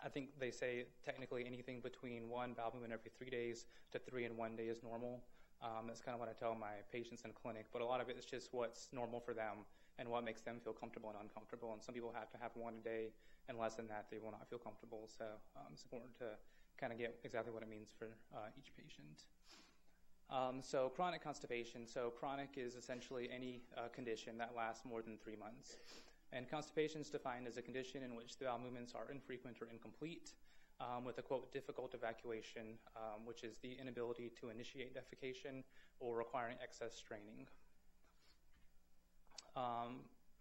I think they say technically anything between 1 bowel movement every 3 days to 3 in 1 day is normal. That's kind of what I tell my patients in clinic, but a lot of it is just what's normal for them and what makes them feel comfortable and uncomfortable. And some people have to have 1 a day, and less than that, they will not feel comfortable. So it's important to kind of get exactly what it means for each patient. So chronic constipation. So chronic is essentially any condition that lasts more than 3 months. And constipation is defined as a condition in which the bowel movements are infrequent or incomplete, with a, quote, difficult evacuation, which is the inability to initiate defecation or requiring excess straining.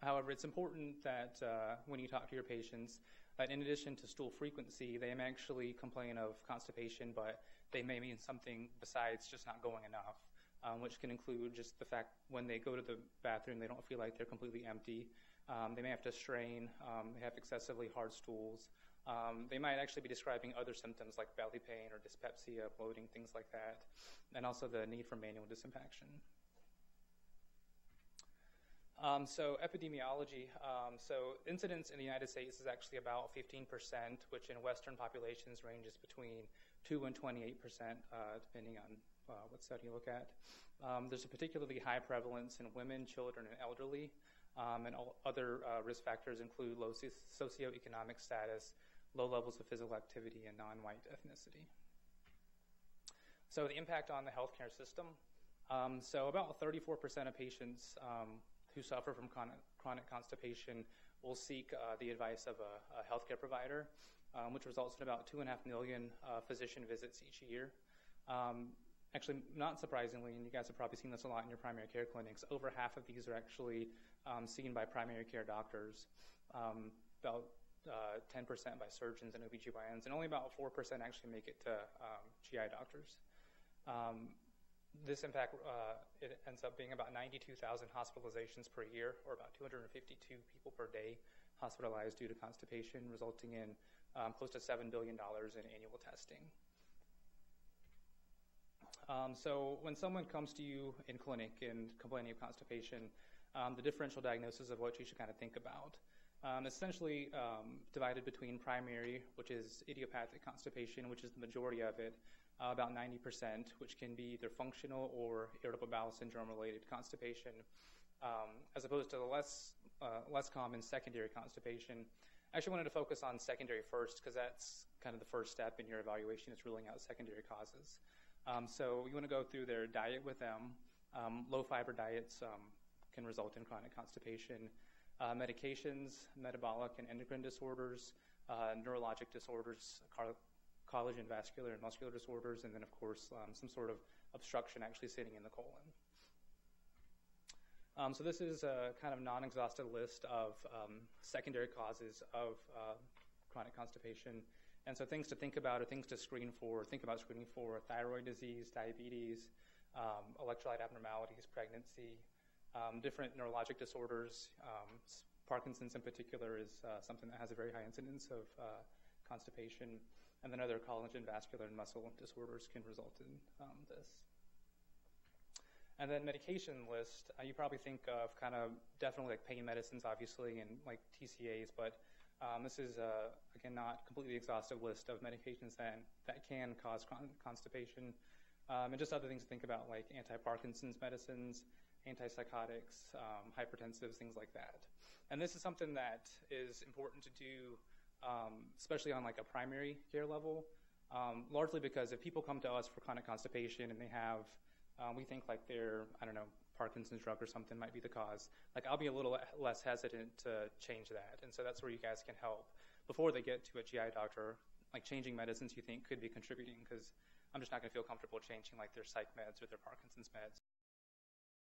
However, it's important that when you talk to your patients, that in addition to stool frequency, they may actually complain of constipation, but they may mean something besides just not going enough, which can include just the fact when they go to the bathroom, they don't feel like they're completely empty. They may have to strain. They have excessively hard stools. They might actually be describing other symptoms like belly pain or dyspepsia, bloating, things like that, and also the need for manual disimpaction. So epidemiology. So incidence in the United States is actually about 15%, which in Western populations ranges between 2 and 28%, depending on what study you look at. There's a particularly high prevalence in women, children, and elderly. And other risk factors include low socioeconomic status, low levels of physical activity, and non-white ethnicity. So the impact on the healthcare system. So about 34% of patients who suffer from chronic constipation will seek the advice of a healthcare provider, which results in about 2.5 million physician visits each year. Actually, not surprisingly, and you guys have probably seen this a lot in your primary care clinics, over half of these are actually seen by primary care doctors, about 10% by surgeons and OBGYNs, and only about 4% actually make it to GI doctors. This impact, it ends up being about 92,000 hospitalizations per year, or about 252 people per day hospitalized due to constipation, resulting in close to $7 billion in annual testing. So when someone comes to you in clinic and complaining of constipation, the differential diagnosis of what you should kind of think about. Essentially divided between primary, which is idiopathic constipation, which is the majority of it, about 90%, which can be either functional or irritable bowel syndrome related constipation, as opposed to the less common secondary constipation. I actually wanted to focus on secondary first because that's kind of the first step in your evaluation, is ruling out secondary causes. So we want to go through their diet with them. Low fiber diets can result in chronic constipation. Medications, metabolic and endocrine disorders, neurologic disorders, collagen, vascular, and muscular disorders, and then, of course, some sort of obstruction actually sitting in the colon. So this is a kind of non-exhaustive list of secondary causes of chronic constipation. And so things to think about or things to screen for. Think about screening for thyroid disease, diabetes, electrolyte abnormalities, pregnancy, different neurologic disorders. Parkinson's in particular is something that has a very high incidence of constipation. And then other collagen, vascular, and muscle disorders can result in this. And then medication list, you probably think of kind of definitely like pain medicines, obviously, and like TCAs, but this is, again, not completely exhaustive list of medications that can cause constipation. And just other things to think about, like anti-Parkinson's medicines, antipsychotics, hypertensives, things like that. And this is something that is important to do, especially on like a primary care level, largely because if people come to us for chronic constipation and they have, we think like their, I don't know, Parkinson's drug or something might be the cause, like I'll be a little less hesitant to change that. And so that's where you guys can help before they get to a GI doctor, like changing medicines you think could be contributing, because I'm just not going to feel comfortable changing like their psych meds or their Parkinson's meds.